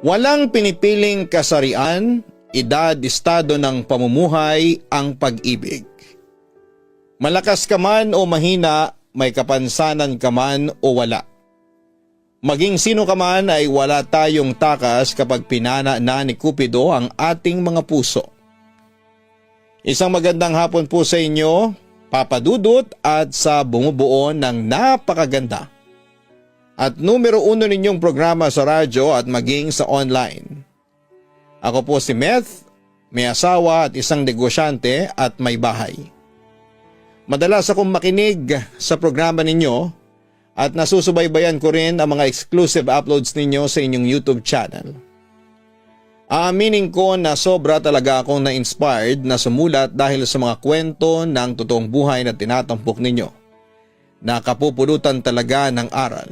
Walang pinipiling kasarian, edad, estado ng pamumuhay ang pag-ibig. Malakas ka man o mahina, may kapansanan ka man o wala. Maging sino ka man ay wala tayong takas kapag pinana na ni Cupido ang ating mga puso. Isang magandang hapon po sa inyo, Papa Dudut, at sa bumubuo ng napakaganda at numero 1 ninyong programa sa radyo at maging sa online. Ako po si Meth, may asawa at isang negosyante at may bahay. Madalas akong makinig sa programa ninyo at nasusubaybayan ko rin ang mga exclusive uploads ninyo sa inyong YouTube channel. Aaminin ko na sobra talaga akong na-inspired na sumulat dahil sa mga kwento ng totoong buhay na tinatampok ninyo. Nakapupulutan talaga ng aral.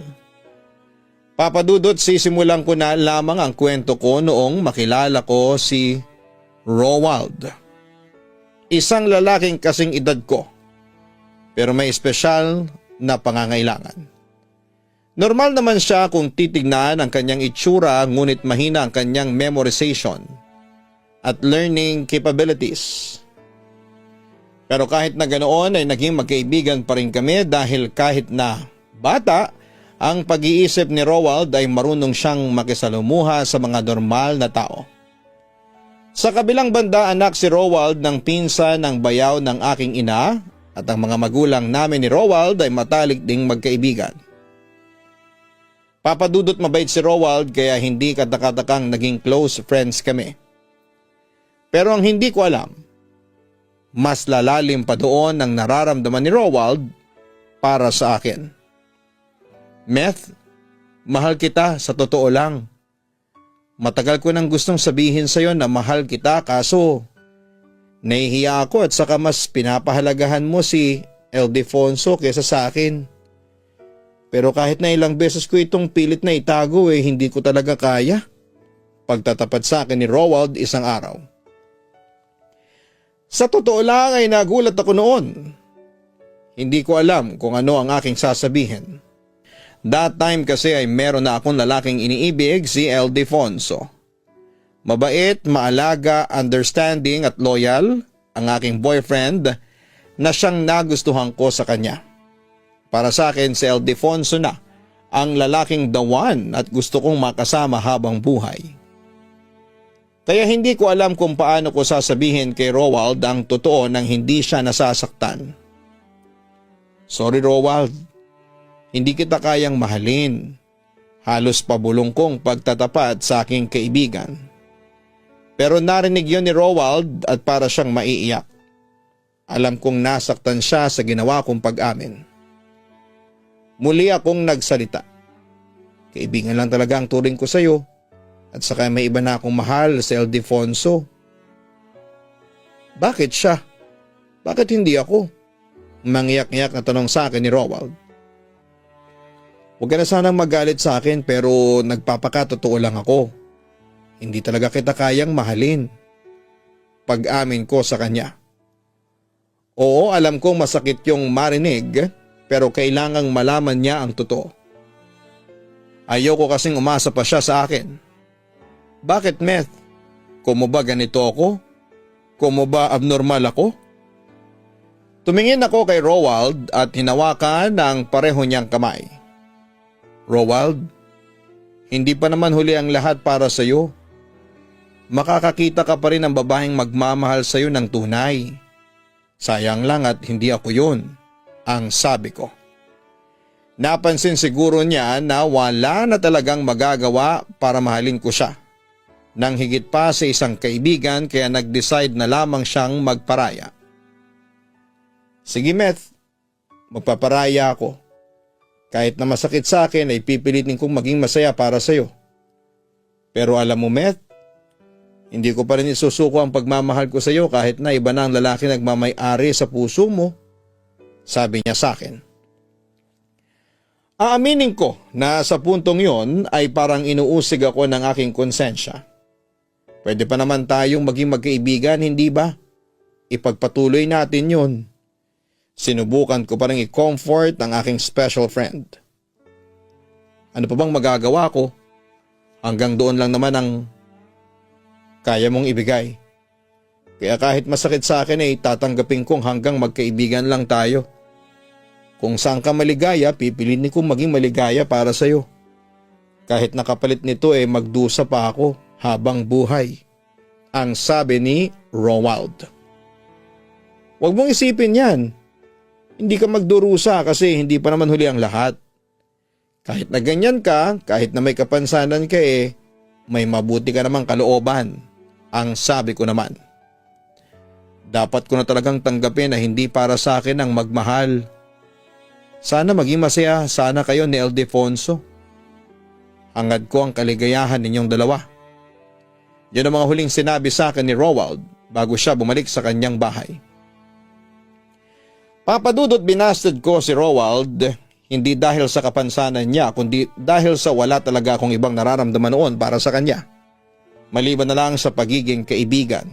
Papa Dudut, sisimulan ko na lamang ang kwento ko noong makilala ko si Rowald. Isang lalaking kasing edad ko, pero may espesyal na pangangailangan. Normal naman siya kung titignan ang kanyang itsura, ngunit mahina ang kanyang memorization at learning capabilities. Pero kahit na ganoon ay naging magkaibigan pa rin kami dahil kahit na bata, ang pag-iisip ni Rowald ay marunong siyang makisalumuha sa mga normal na tao. Sa kabilang banda, anak si Rowald ng pinsan ng bayaw ng aking ina at ang mga magulang namin ni Rowald ay matalik ding magkaibigan. Papadudot, mabait si Rowald kaya hindi katakatakang naging close friends kami. Pero ang hindi ko alam, mas lalalim pa doon ang nararamdaman ni Rowald para sa akin. Meth, mahal kita sa totoo lang. Matagal ko nang gustong sabihin sa iyo na mahal kita kaso nahihiya ako at saka mas pinapahalagahan mo si Ildefonso kaysa sa akin. Pero kahit na ilang beses ko itong pilit na itago hindi ko talaga kaya. Pagtatapat sa akin ni Rowald isang araw. Sa totoo lang ay nagulat ako noon. Hindi ko alam kung ano ang aking sasabihin. That time kasi ay meron na akong lalaking iniibig, si Ildefonso. Mabait, maalaga, understanding at loyal ang aking boyfriend na siyang nagustuhan ko sa kanya. Para sa akin si Ildefonso na ang lalaking the one at gusto kong makasama habang buhay. Kaya hindi ko alam kung paano ko sasabihin kay Rowald ang totoo nang hindi siya nasasaktan. Sorry Rowald. Hindi kita kayang mahalin. Halos pabulong kong pagtatapat sa aking kaibigan. Pero narinig yon ni Rowald at para siyang maiiyak. Alam kong nasaktan siya sa ginawa kong pag-amin. Muli akong nagsalita. Kaibigan lang talaga ang turing ko sa iyo. At saka may iba na akong mahal sa Ildefonso. Bakit siya? Bakit hindi ako? Mangiyak-ngiyak na tanong sa akin ni Rowald. Huwag ka na sanang magalit sa akin pero nagpapakatotoo lang ako. Hindi talaga kita kayang mahalin. Pag-amin ko sa kanya. Oo, alam kong masakit yung marinig pero kailangang malaman niya ang totoo. Ayoko kasing umasa pa siya sa akin. Bakit Meth? Kumo ba ganito ako? Kumo ba abnormal ako? Tumingin ako kay Rowald at hinawakan ang pareho niyang kamay. Rowald, hindi pa naman huli ang lahat para sa iyo. Makakakita ka pa rin ng babaeng magmamahal sa iyo ng tunay. Sayang lang at hindi ako yun, ang sabi ko. Napansin siguro niya na wala na talagang magagawa para mahalin ko siya. Nang higit pa sa isang kaibigan kaya nag-decide na lamang siyang magparaya. Sige Meth, magpaparaya ako. Kahit na masakit sa akin ay pipilitin kong maging masaya para sa iyo. Pero alam mo Meth, hindi ko pa rin isusuko ang pagmamahal ko sa iyo kahit na iba na ang lalaki nagmamay-ari sa puso mo, sabi niya sa akin. Aaminin ko na sa puntong yon ay parang inuusig ako ng aking konsensya. Pwede pa naman tayong maging magkaibigan, hindi ba? Ipagpatuloy natin yon. Sinubukan ko pa rin i-comfort ang aking special friend. Ano pa bang magagawa ko? Hanggang doon lang naman ang kaya mong ibigay. Kaya kahit masakit sa akin ay tatanggapin kong hanggang magkaibigan lang tayo. Kung saan ka maligaya, pipiliin kong maging maligaya para sa'yo. Kahit nakapalit nito magdusa pa ako habang buhay. Ang sabi ni Romuald. Huwag mong isipin yan. Hindi ka magdurusa kasi hindi pa naman huli ang lahat. Kahit na ganyan ka, kahit na may kapansanan ka may mabuti ka namang kalooban. Ang sabi ko naman. Dapat ko na talagang tanggapin na hindi para sa akin ang magmahal. Sana maging masaya sana kayo ni Ildefonso. Hangad ko ang kaligayahan ninyong dalawa. Yan ang mga huling sinabi sa akin ni Romuald bago siya bumalik sa kanyang bahay. Papadudot binasted ko si Romuald hindi dahil sa kapansanan niya kundi dahil sa wala talaga akong ibang nararamdaman noon para sa kanya. Maliban na lang sa pagiging kaibigan.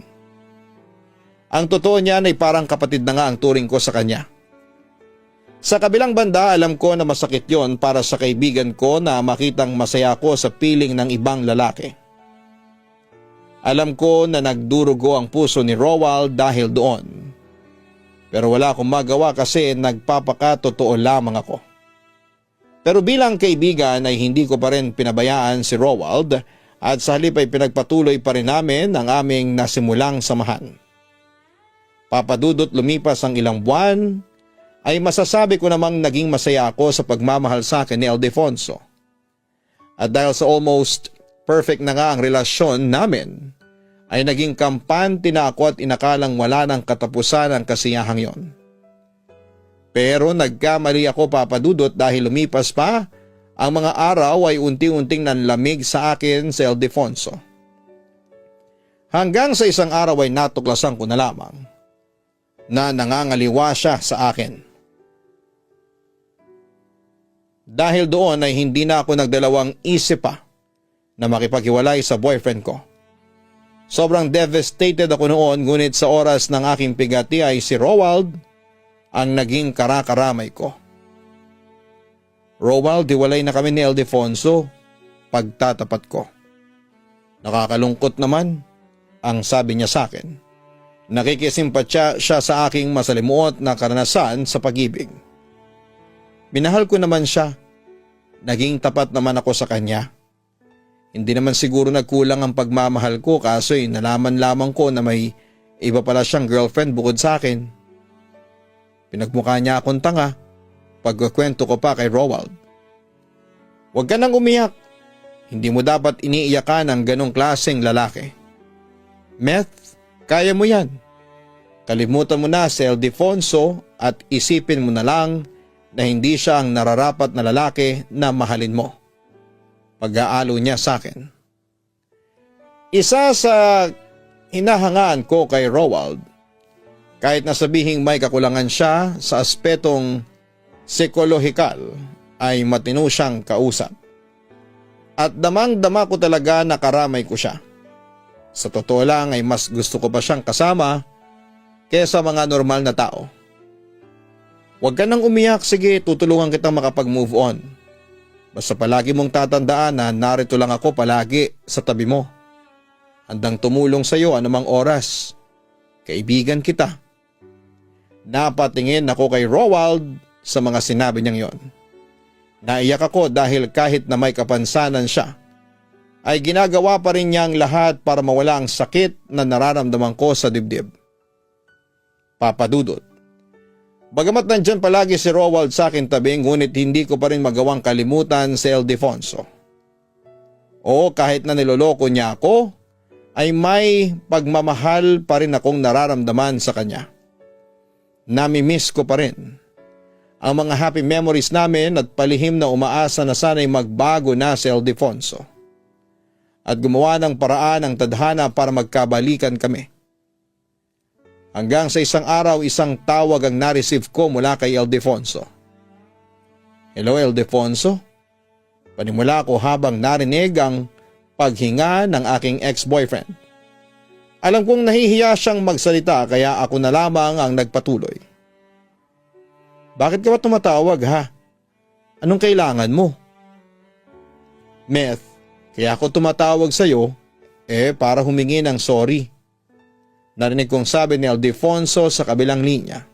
Ang totoo niyan ay parang kapatid na nga ang turing ko sa kanya. Sa kabilang banda, alam ko na masakit yon para sa kaibigan ko na makitang masaya ko sa piling ng ibang lalaki. Alam ko na nagdurugo ang puso ni Romuald dahil doon. Pero wala akong magawa kasi nagpapakatotoo lamang ako. Pero bilang kaibigan ay hindi ko pa rin pinabayaan si Romuald at sa halip ay pinagpatuloy pa rin namin ang aming nasimulang samahan. Papadudot lumipas ang ilang buwan, ay masasabi ko namang naging masaya ako sa pagmamahal sa akin ni Ildefonso. At dahil sa almost perfect na nga ang relasyon namin, ay naging kampante na ako at inakalang wala ng katapusan ang kasiyahang yon. Pero nagkamali ako papadudot dahil lumipas pa, ang mga araw ay unti-unting nanlamig sa akin sa Ildefonso. Hanggang sa isang araw ay natuklasan ko na lamang na nangangaliwa siya sa akin. Dahil doon ay hindi na ako nagdalawang isip pa na makipaghiwalay sa boyfriend ko. Sobrang devastated ako noon ngunit sa oras ng aking pigati ay si Romuald ang naging karakaramay ko. Romuald, hiwalay na kami ni Ildefonso, pagtatapat ko. Nakakalungkot naman, ang sabi niya sa akin. Nakikisimpatya siya sa aking masalimuot na karanasan sa pag-ibig. Minahal ko naman siya. Naging tapat naman ako sa kanya. Hindi naman siguro nagkulang ang pagmamahal ko kaso nalaman lamang ko na may iba pala siyang girlfriend bukod sa akin. Pinagmukha niya akong tanga pagkukwento ko pa kay Romuald. Huwag ka nang umiyak. Hindi mo dapat iniiyakan ang ganong klaseng lalaki. Meth, kaya mo yan. Kalimutan mo na si Ildefonso at isipin mo na lang na hindi siya ang nararapat na lalaki na mahalin mo. Pag-aalo niya sa akin. Isa sa hinahangaan ko kay Romuald, kahit na sabihing may kakulangan siya sa aspetong psikolohikal, ay matino siyang kausap. At damang-dama ko talaga na karamay ko siya. Sa totoo lang ay mas gusto ko pa siyang kasama kesa mga normal na tao. Huwag ka nang umiyak, sige tutulungan kitang makapag-move on. Basta palagi mong tatandaan na narito lang ako palagi sa tabi mo. Handang tumulong sa iyo anumang oras. Kaibigan kita. Napatingin ako kay Romuald sa mga sinabi niyang yon. Naiyak ako dahil kahit na may kapansanan siya, ay ginagawa pa rin niya ang lahat para mawala ang sakit na nararamdaman ko sa dibdib. Papadudot. Bagamat nandyan palagi si Romuald sa akin tabi, ngunit hindi ko pa rin magawang kalimutan si Ildefonso. O kahit na niloloko niya ako, ay may pagmamahal pa rin akong nararamdaman sa kanya. Nami-miss ko pa rin ang mga happy memories namin at palihim na umaasa na sana'y magbago na si Ildefonso. At gumawa ng paraan ang tadhana para magkabalikan kami. Hanggang sa isang araw, isang tawag ang na-receive ko mula kay Ildefonso. Hello Ildefonso? Panimula ko habang narinig ang paghinga ng aking ex-boyfriend. Alam kong nahihiya siyang magsalita kaya ako na lamang ang nagpatuloy. Bakit ka ba tumatawag ha? Anong kailangan mo? Meth, Kaya ako tumatawag sa iyo para humingi ng sorry. Narinig kong sabi ni Aldefonso sa kabilang linya.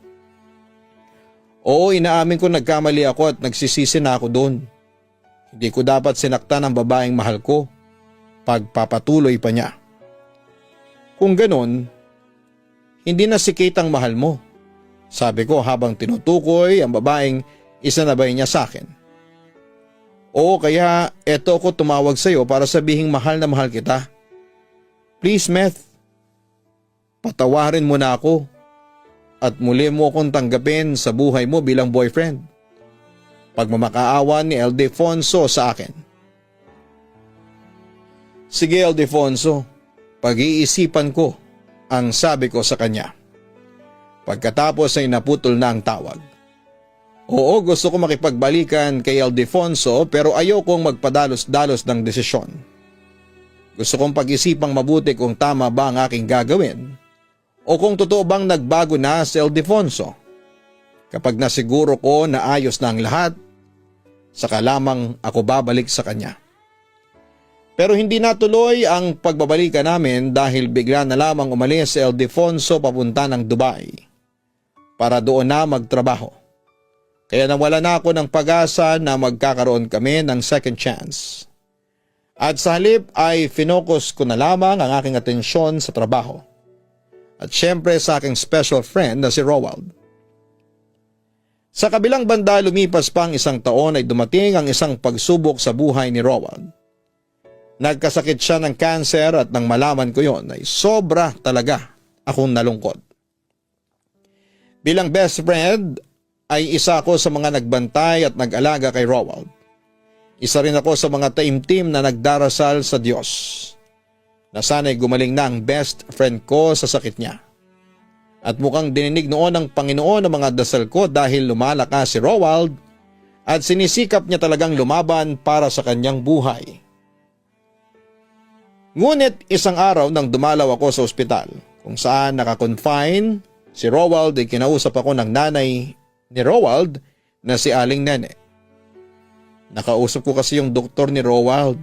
Oo, inaamin ko nagkamali ako at nagsisisi na ako doon. Hindi ko dapat sinaktan ang babaeng mahal ko. Pagpapatuloy pa niya. Kung ganon, hindi na si Kate ang mahal mo. Sabi ko habang tinutukoy ang babaeng isanabay niya sa akin. Oo, kaya eto ako tumawag sa iyo para sabihing mahal na mahal kita. Please, Meth, patawarin mo na ako at muli mo akong tanggapin sa buhay mo bilang boyfriend. Pagmamakaawa ni Aldefonso sa akin. Sige Aldefonso, pag-iisipan ko, ang sabi ko sa kanya. Pagkatapos ay naputol na ang tawag. Oo, gusto ko makipagbalikan kay Aldefonso pero ayokong magpadalos-dalos ng desisyon. Gusto kong pag-isipang mabuti kung tama ba ang aking gagawin o kung totoo bang nagbago na si Aldefonso. Kapag nasiguro ko na ayos na ang lahat, saka lamang ako babalik sa kanya. Pero hindi natuloy ang pagbabalikan namin dahil bigla na lamang umalis si Aldefonso papunta ng Dubai para doon na magtrabaho. Kaya nawala na ako ng pag-asa na magkakaroon kami ng second chance. At sa halip ay finokus ko na lamang ang aking atensyon sa trabaho. At syempre sa aking special friend na si Roald. Sa kabilang banda lumipas pa ang isang taon ay dumating ang isang pagsubok sa buhay ni Roald. Nagkasakit siya ng cancer at nang malaman ko yon ay sobra talaga akong nalungkot. Bilang best friend ay isa ako sa mga nagbantay at nag-alaga kay Roald. Isa rin ako sa mga taimtim na nagdarasal sa Diyos na sana'y gumaling na ang best friend ko sa sakit niya. At mukhang dininig noon ng Panginoon ang mga dasal ko dahil lumalakas si Roald at sinisikap niya talagang lumaban para sa kanyang buhay. Ngunit isang araw nang dumalaw ako sa ospital kung saan nakakonfine si Roald ay kinausap ako ng nanay ni Roald na si Aling Nene. Nakausap ko kasi yung doktor ni Roald.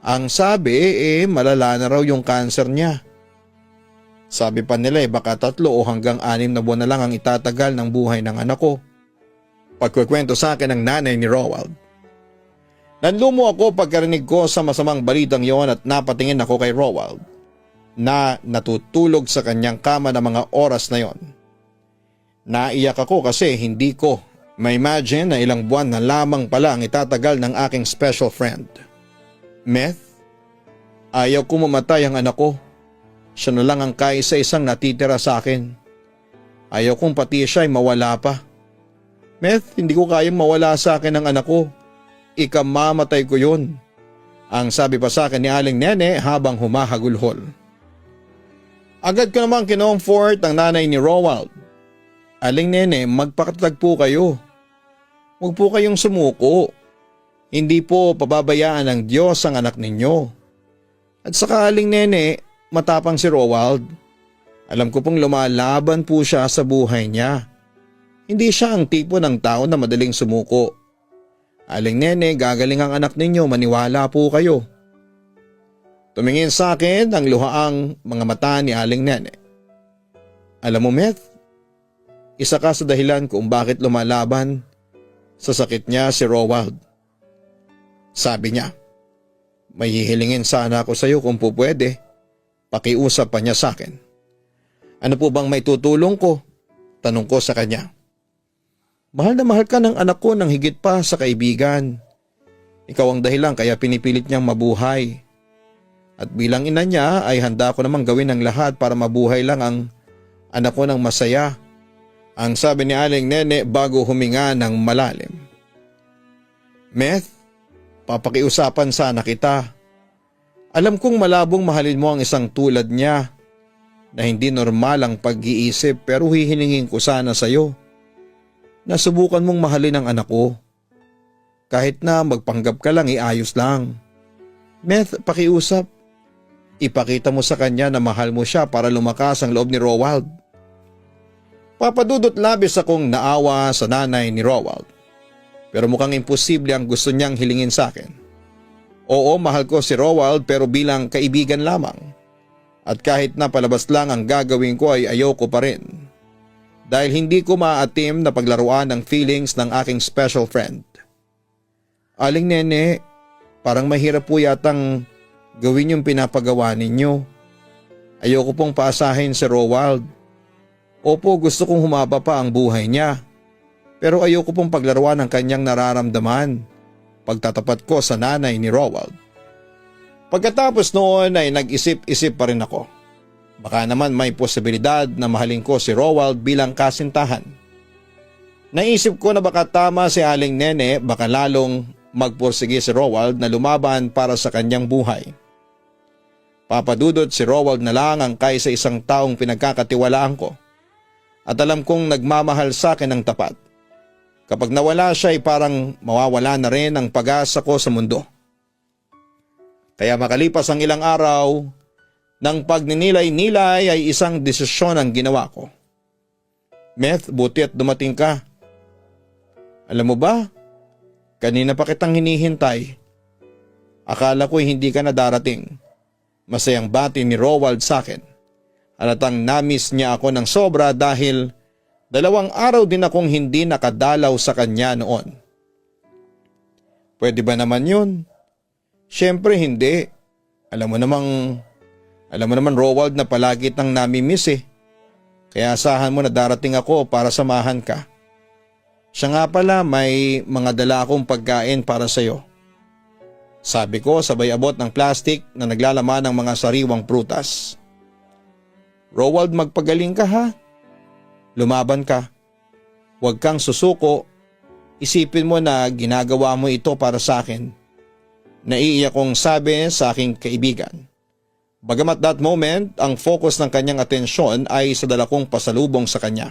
Ang sabi malala na raw yung cancer niya. Sabi pa nila baka 3 o hanggang 6 na buwan na lang ang itatagal ng buhay ng anak ko. Pagkukwento sa akin ng nanay ni Roald. Nanlumo ako pagkarinig ko sa masamang balitang yon at napatingin ako kay Roald na natutulog sa kanyang kama ng mga oras na yon. Naiyak ako kasi hindi ko ma-imagine na ilang buwan na lamang pala ang itatagal ng aking special friend. Meth, ayaw ko mamatay ang anak ko. Siya na lang ang kaisa-isang natitira sa akin. Ayaw kong pati siya ay mawala pa. Meth, hindi ko kayang mawala sa akin ang anak ko. Ikamamatay ko yun. Ang sabi pa sa akin ni Aling Nene habang humahagulhol. Agad ko namang kinomfort ang nanay ni Roald. Aling Nene, magpakatatag po kayo. Huwag po kayong sumuko. Hindi po pababayaan ng Diyos ang anak ninyo. At saka Aling Nene, matapang si Roald. Alam ko pong lumalaban po siya sa buhay niya. Hindi siya ang tipo ng tao na madaling sumuko. Aling Nene, gagaling ang anak ninyo, maniwala po kayo. Tumingin sa akin ang luhaang mga mata ni Aling Nene. Alam mo, Meth, isa ka sa dahilan kung bakit lumalaban sa sakit niya si Roald. Sabi niya, may hihilingin sana ako sa iyo kung po pwede. Pakiusap pa niya sa akin. Ano po bang may tutulong ko? Tanong ko sa kanya. Mahal na mahal ka ng anak ko ng higit pa sa kaibigan. Ikaw ang dahilan kaya pinipilit niyang mabuhay. At bilang ina niya ay handa ko namang gawin ang lahat para mabuhay lang ang anak ko ng masaya. Ang sabi ni Aling Nene bago huminga ng malalim. Meth, papakiusapan sana kita. Alam kong malabong mahalin mo ang isang tulad niya na hindi normal ang pag-iisip pero hihilingin ko sana sa iyo. Nasubukan mong mahalin ang anak ko. Kahit na magpanggap ka lang iayos lang. Meth, pakiusap. Ipakita mo sa kanya na mahal mo siya para lumakas ang loob ni Roald. Papadudot labis akong naawa sa nanay ni Roald. Pero mukhang imposible ang gusto niyang hilingin sa akin. Oo, mahal ko si Rowald pero bilang kaibigan lamang. At kahit na palabas lang ang gagawin ko ay ayoko pa rin. Dahil hindi ko maaatim na paglaruan ng feelings ng aking special friend. Aling Nene, parang mahirap po yatang gawin yung pinapagawa ninyo. Ayoko pong paasahin si Rowald. Opo, gusto kong humaba pa ang buhay niya. Pero ayoko pong paglaruan ng kanyang nararamdaman. Pagtatapat ko sa nanay ni Rowald. Pagkatapos noon ay nag-isip-isip pa rin ako. Baka naman may posibilidad na mahalin ko si Rowald bilang kasintahan. Naisip ko na baka tama si Aling Nene, baka lalong magpursige si Rowald na lumaban para sa kanyang buhay. Papadudot si Rowald na lang ang kaysa isang taong pinagkakatiwalaan ko. At alam kong nagmamahal sa akin ng tapat. Kapag nawala siya ay parang mawawala na rin ang pag-asa ko sa mundo. Kaya makalipas ang ilang araw, nang pagninilay-nilay ay isang desisyon ang ginawa ko. Meth, buti at dumating ka. Alam mo ba, kanina pa kitang hinihintay. Akala ko'y hindi ka na darating. Masayang bati ni Rowald sa akin. Halatang namiss niya ako ng sobra dahil 2 araw din akong hindi nakadalaw sa kanya noon. Pwede ba naman yun? Siyempre hindi. Alam mo naman Rowald na palagi tang nami-miss eh. Kaya asahan mo na darating ako para samahan ka. Siya nga pala, may mga dala akong pagkain para sa'yo. Sabi ko sabay abot ng plastic na naglalaman ng mga sariwang prutas. Rowald, magpagaling ka ha. Lumaban ka. Huwag kang susuko. Isipin mo na ginagawa mo ito para sa akin. Naiiyak kong sabi sa aking kaibigan. Bagamat that moment, ang focus ng kanyang atensyon ay sa dala kong pasalubong sa kanya.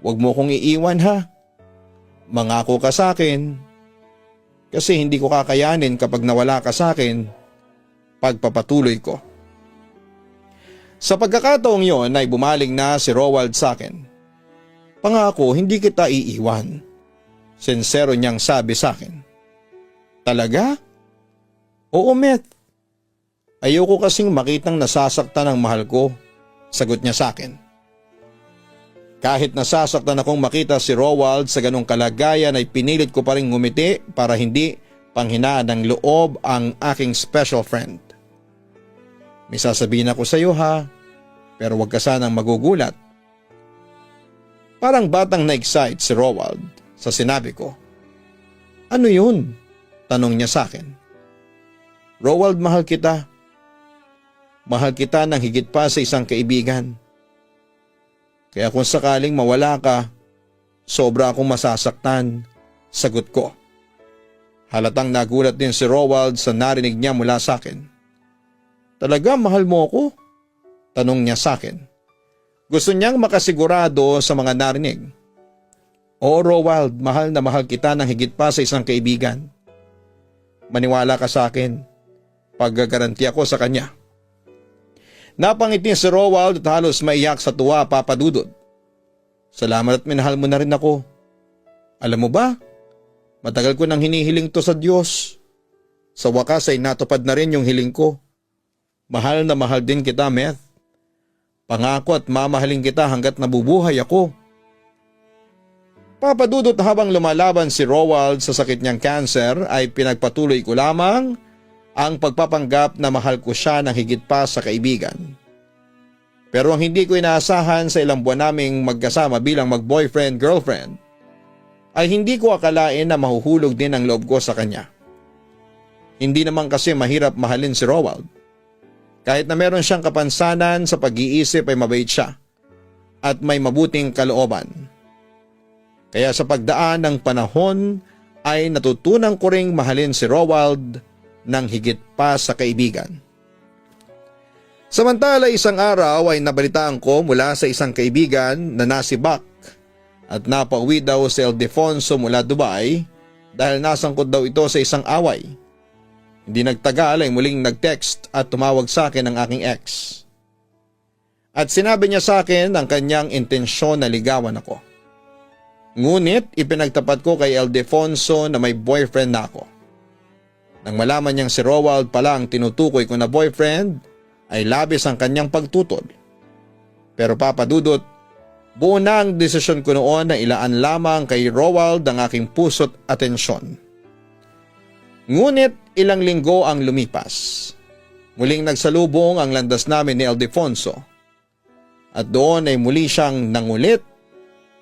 Huwag mo kong iiwan ha. Mangako ka sa akin. Kasi hindi ko kakayanin kapag nawala ka sa akin. Pagpapatuloy ko. Sa pagkakataong yon ay bumaling na si Rowald sa akin. Pangako, hindi kita iiwan. Sincero niyang sabi sa akin. Talaga? Oo, Meth. Ayoko kasing makitang nasasaktan ang mahal ko, sagot niya sa akin. Kahit nasasaktan akong makita si Rowald sa ganong kalagayan ay pinilit ko pa rin ngumiti para hindi panghinaan ng loob ang aking special friend. May sasabihin ako sa iyo ha, pero huwag ka sanang magugulat. Parang batang na-excite si Rowald sa sinabi ko. Ano yun? Tanong niya sa akin. Rowald, mahal kita. Mahal kita ng higit pa sa isang kaibigan. Kaya kung sakaling mawala ka, sobra akong masasaktan, sagot ko. Halatang nagulat din si Rowald sa narinig niya mula sa akin. Talaga mahal mo ako? Tanong niya sa akin. Gusto niyang makasigurado sa mga narinig. Oo, Rowald, mahal na mahal kita ng higit pa sa isang kaibigan. Maniwala ka sa akin. Paggagaranti ako sa kanya. Napangiti si Rowald at halos maiyak sa tuwa, papadudod. Salamat at minahal mo na rin ako. Alam mo ba, matagal ko nang hinihiling to sa Diyos. Sa wakas ay natupad na rin yung hiling ko. Mahal na mahal din kita, Meth. Pangako at mamahalin kita hanggat nabubuhay ako. Papadudot habang lumalaban si Rowald sa sakit niyang cancer ay pinagpatuloy ko lamang ang pagpapanggap na mahal ko siya ng higit pa sa kaibigan. Pero ang hindi ko inaasahan sa ilang buwan naming magkasama bilang mag-boyfriend-girlfriend ay hindi ko akalain na mahuhulog din ang loob ko sa kanya. Hindi naman kasi mahirap mahalin si Rowald. Kahit na meron siyang kapansanan sa pag-iisip ay mabait siya at may mabuting kalooban. Kaya sa pagdaan ng panahon ay natutunan ko ring mahalin si Rowald ng higit pa sa kaibigan. Samantala isang araw ay nabalitaan ko mula sa isang kaibigan na nasibak at napauwi daw si Ildefonso mula Dubai dahil nasangkot daw ito sa isang away. Hindi nagtagal ay muling nag-text at tumawag sa akin ang aking ex. At sinabi niya sa akin ang kanyang intensyon na ligawan ako. Ngunit ipinagtapat ko kay Ildefonso na may boyfriend na ako. Nang malaman niyang si Rowald pala ang tinutukoy ko na boyfriend, ay labis ang kanyang pagtutol. Pero Papa Dudut, buo na ang desisyon ko noon na ilaan lamang kay Rowald ang aking puso't atensyon. Ngunit ilang linggo ang lumipas. Muling nagsalubong ang landas namin ni Ildefonso. At doon ay muli siyang nangulit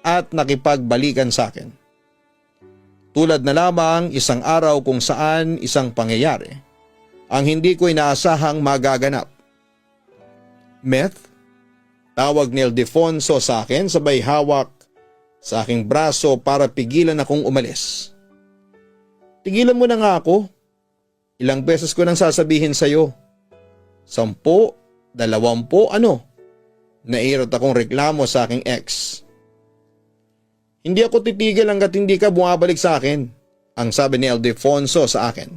at nakipagbalikan sa akin. Tulad na lamang isang araw kung saan isang pangyayari ang hindi ko inaasahang magaganap. Meth? Tawag ni Ildefonso sa akin sabay hawak sa aking braso para pigilan akong umalis. Tigilan mo na nga ako. Ilang beses ko nang sasabihin sa'yo. 10, 20, ano? Nairot akong reklamo sa aking ex. Hindi ako titigil hanggat hindi ka bumabalik sa akin, ang sabi ni Ildefonso sa akin.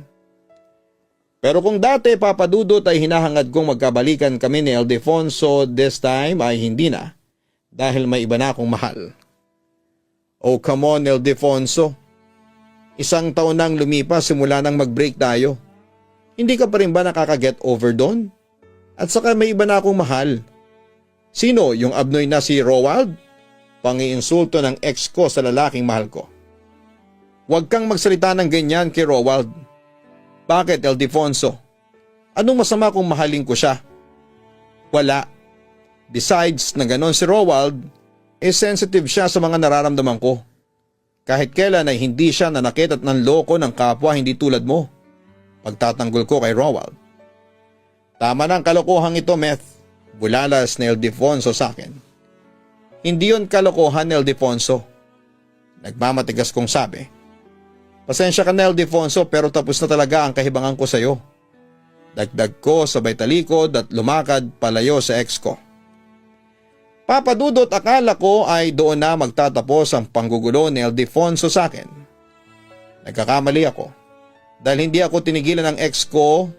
Pero kung dati Papa Dudut ay hinahangad kong magkabalikan kami ni Ildefonso, this time ay hindi na dahil may iba na akong mahal. Oh come on Ildefonso, 1 taon nang lumipas simula nang mag-break tayo. Hindi ka pa rin ba nakaka-get over doon? At saka may iba na akong mahal. Sino, yung abnoy na si Rowald? Pangiinsulto ng ex ko sa lalaking mahal ko. Huwag kang magsalita ng ganyan kay Rowald. Bakit Ildefonso? Anong masama kung mahalin ko siya? Wala. Besides na ganon si Rowald, sensitive siya sa mga nararamdaman ko. Kahit kailan ay hindi siya nanakit at nanloko ng kapwa hindi tulad mo. Pagtatanggol ko kay Rowald. Tama na ang kalokohang ito, Meth. Bulalas ni Ildefonso sa akin. Hindi yon kalokohan, Ildefonso. Nagmamatigas kong sabi. Pasensya ka na Ildefonso pero tapos na talaga ang kahibangan ko sa iyo. Dagdag ko sabay talikod at lumakad palayo sa ex ko. Papa Dudut, akala ko ay doon na magtatapos ang panggugulo ni Ildefonso sa akin. Nagkakamali ako dahil hindi ako tinigilan ng ex ko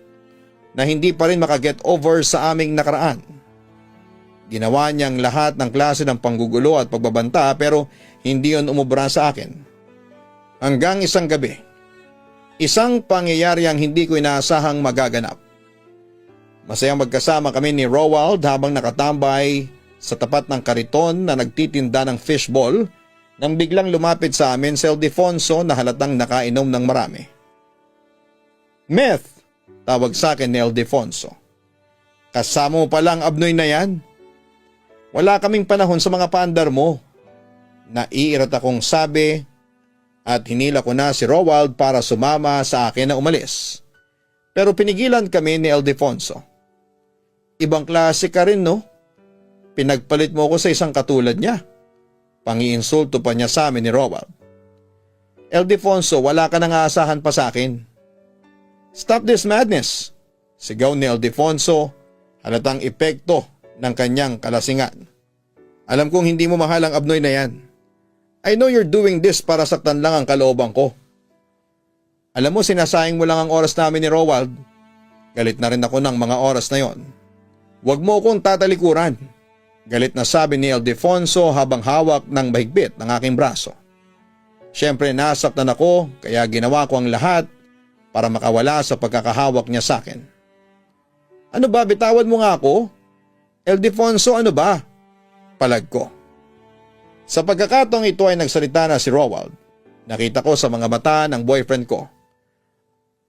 na hindi pa rin makaget over sa aming nakaraan. Ginawa niyang lahat ng klase ng panggugulo at pagbabanta pero hindi yon umubra sa akin. Hanggang isang gabi, isang pangyayari ang hindi ko inaasahang magaganap. Masayang magkasama kami ni Rowald habang nakatambay sa tapat ng kariton na nagtitinda ng fishball nang biglang lumapit sa amin si Ildefonso na halatang nakainom ng marami. Meth, tawag sa akin ni Ildefonso. Kasama mo palang abnoy na yan? Wala kaming panahon sa mga paandar mo. Naiirat akong sabi at hinila ko na si Rowald para sumama sa akin na umalis. Pero pinigilan kami ni Ildefonso. Ibang klase ka rin no? Pinagpalit mo ko sa isang katulad niya. Pangiinsulto pa niya sa amin ni Rowald. Ildefonso, wala ka nang aasahan pa sa akin. Stop this madness! Sigaw ni Ildefonso, halatang epekto ng kanyang kalasingan. Alam kong hindi mo mahal ang abnoy na yan. I know you're doing this para saktan lang ang kalooban ko. Alam mo sinasayang mo lang ang oras namin ni Rowald. Galit na rin ako ng mga oras na yon. Huwag mo akong tatalikuran. Galit na sabi ni Ildefonso habang hawak ng mahigpit ng aking braso. Siyempre nasaktan ako kaya ginawa ko ang lahat para makawala sa pagkakahawak niya sa akin. Ano ba, bitawan mo nga ako? Ildefonso, ano ba? Palag ko. Sa pagkakataong ito ay nagsalita na si Rowald. Nakita ko sa mga mata ng boyfriend ko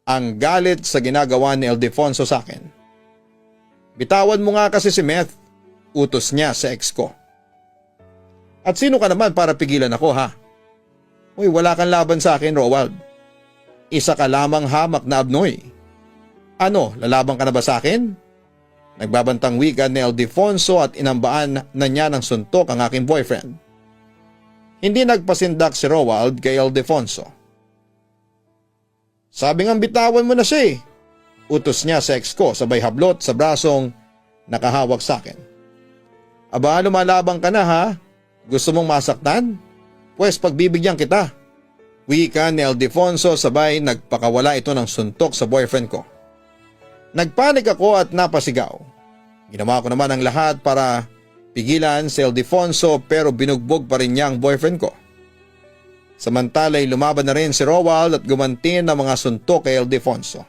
ang galit sa ginagawa ni Ildefonso sa akin. Bitawan mo nga kasi si Meth, utos niya sa ex ko. At sino ka naman para pigilan ako ha? Uy, wala kang laban sa akin Rowald. Isa ka lamang hamak na abnoy. Ano, lalaban ka na ba sa akin? Nagbabantang wika ni Ildefonso at inambaan na niya ng suntok ang aking boyfriend. Hindi nagpasindak si Rowald kay Ildefonso. Sabi nga bitawan mo na siya eh. Utos niya sa ex ko sabay hablot sa brasong nakahawak sa akin. Aba, lumalabang ka na ha? Gusto mong masaktan? Pwes pagbibigyan kita. Wika ni Ildefonso sabay nagpakawala ito ng suntok sa boyfriend ko. Nagpanik ako at napasigaw. Ginawa ko naman ang lahat para pigilan si Ildefonso pero binugbog pa rin niya ang boyfriend ko. Samantala'y lumaban na rin si Roald at gumanti ng mga suntok kay Ildefonso.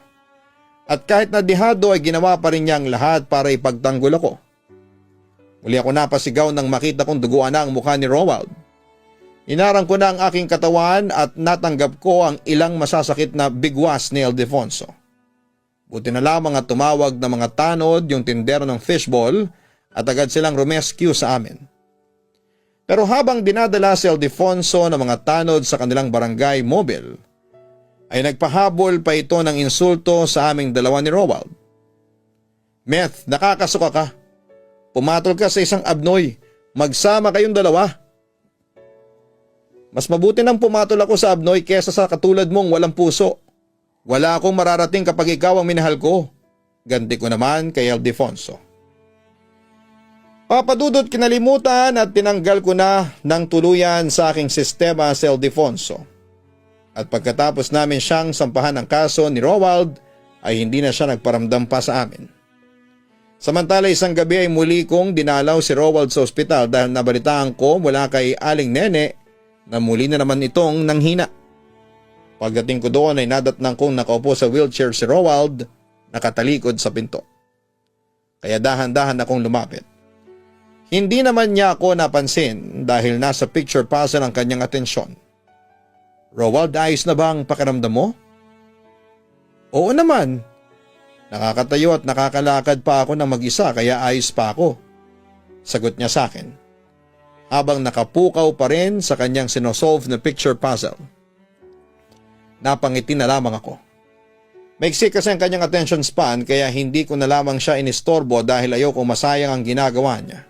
At kahit na dihado ay ginawa pa rin niya ang lahat para ipagtanggol ako. Muli ako napasigaw nang makita kong duguan na ang mukha ni Roald. Inarang ko na ang aking katawan at natanggap ko ang ilang masasakit na bigwas ni Ildefonso. Buti na lamang at tumawag na mga tanod yung tindero ng fishball at agad silang rumescue sa amin. Pero habang dinadala si Ildefonso ng mga tanod sa kanilang barangay mobile, ay nagpahabol pa ito ng insulto sa aming dalawa ni Roald. Meth, nakakasuka ka. Pumatol ka sa isang abnoy. Magsama kayong dalawa. Mas mabuti nang pumatol ako sa abnoy kesa sa katulad mong walang puso. Wala akong mararating kapag ikaw ang minahal ko. Ganti ko naman kay Ildefonso. Papadudot kinalimutan at tinanggal ko na ng tuluyan sa aking sistema si Ildefonso. At pagkatapos namin siyang sampahan ng kaso ni Roald ay hindi na siya nagparamdam pa sa amin. Samantala isang gabi ay muli kong dinalaw si Roald sa ospital dahil nabalitaan ko mula kay Aling Nene na muli na naman itong nanghina. Pagdating ko doon ay nadatnang kong nakaupo sa wheelchair si Roald, nakatalikod sa pinto. Kaya dahan-dahan akong lumapit. Hindi naman niya ako napansin dahil nasa picture puzzle ang kanyang atensyon. Roald, ayos na ba ang pakiramdam mo? Oo naman. Nakakatayo at nakakalakad pa ako ng mag-isa kaya ayos pa ako. Sagot niya sa akin. Habang nakapukaw pa rin sa kanyang sinosolve na picture puzzle. Napangiti na lamang ako. Maiksi kasi ang kanyang attention span kaya hindi ko na lamang siya inistorbo dahil ayoko masayang ang ginagawa niya.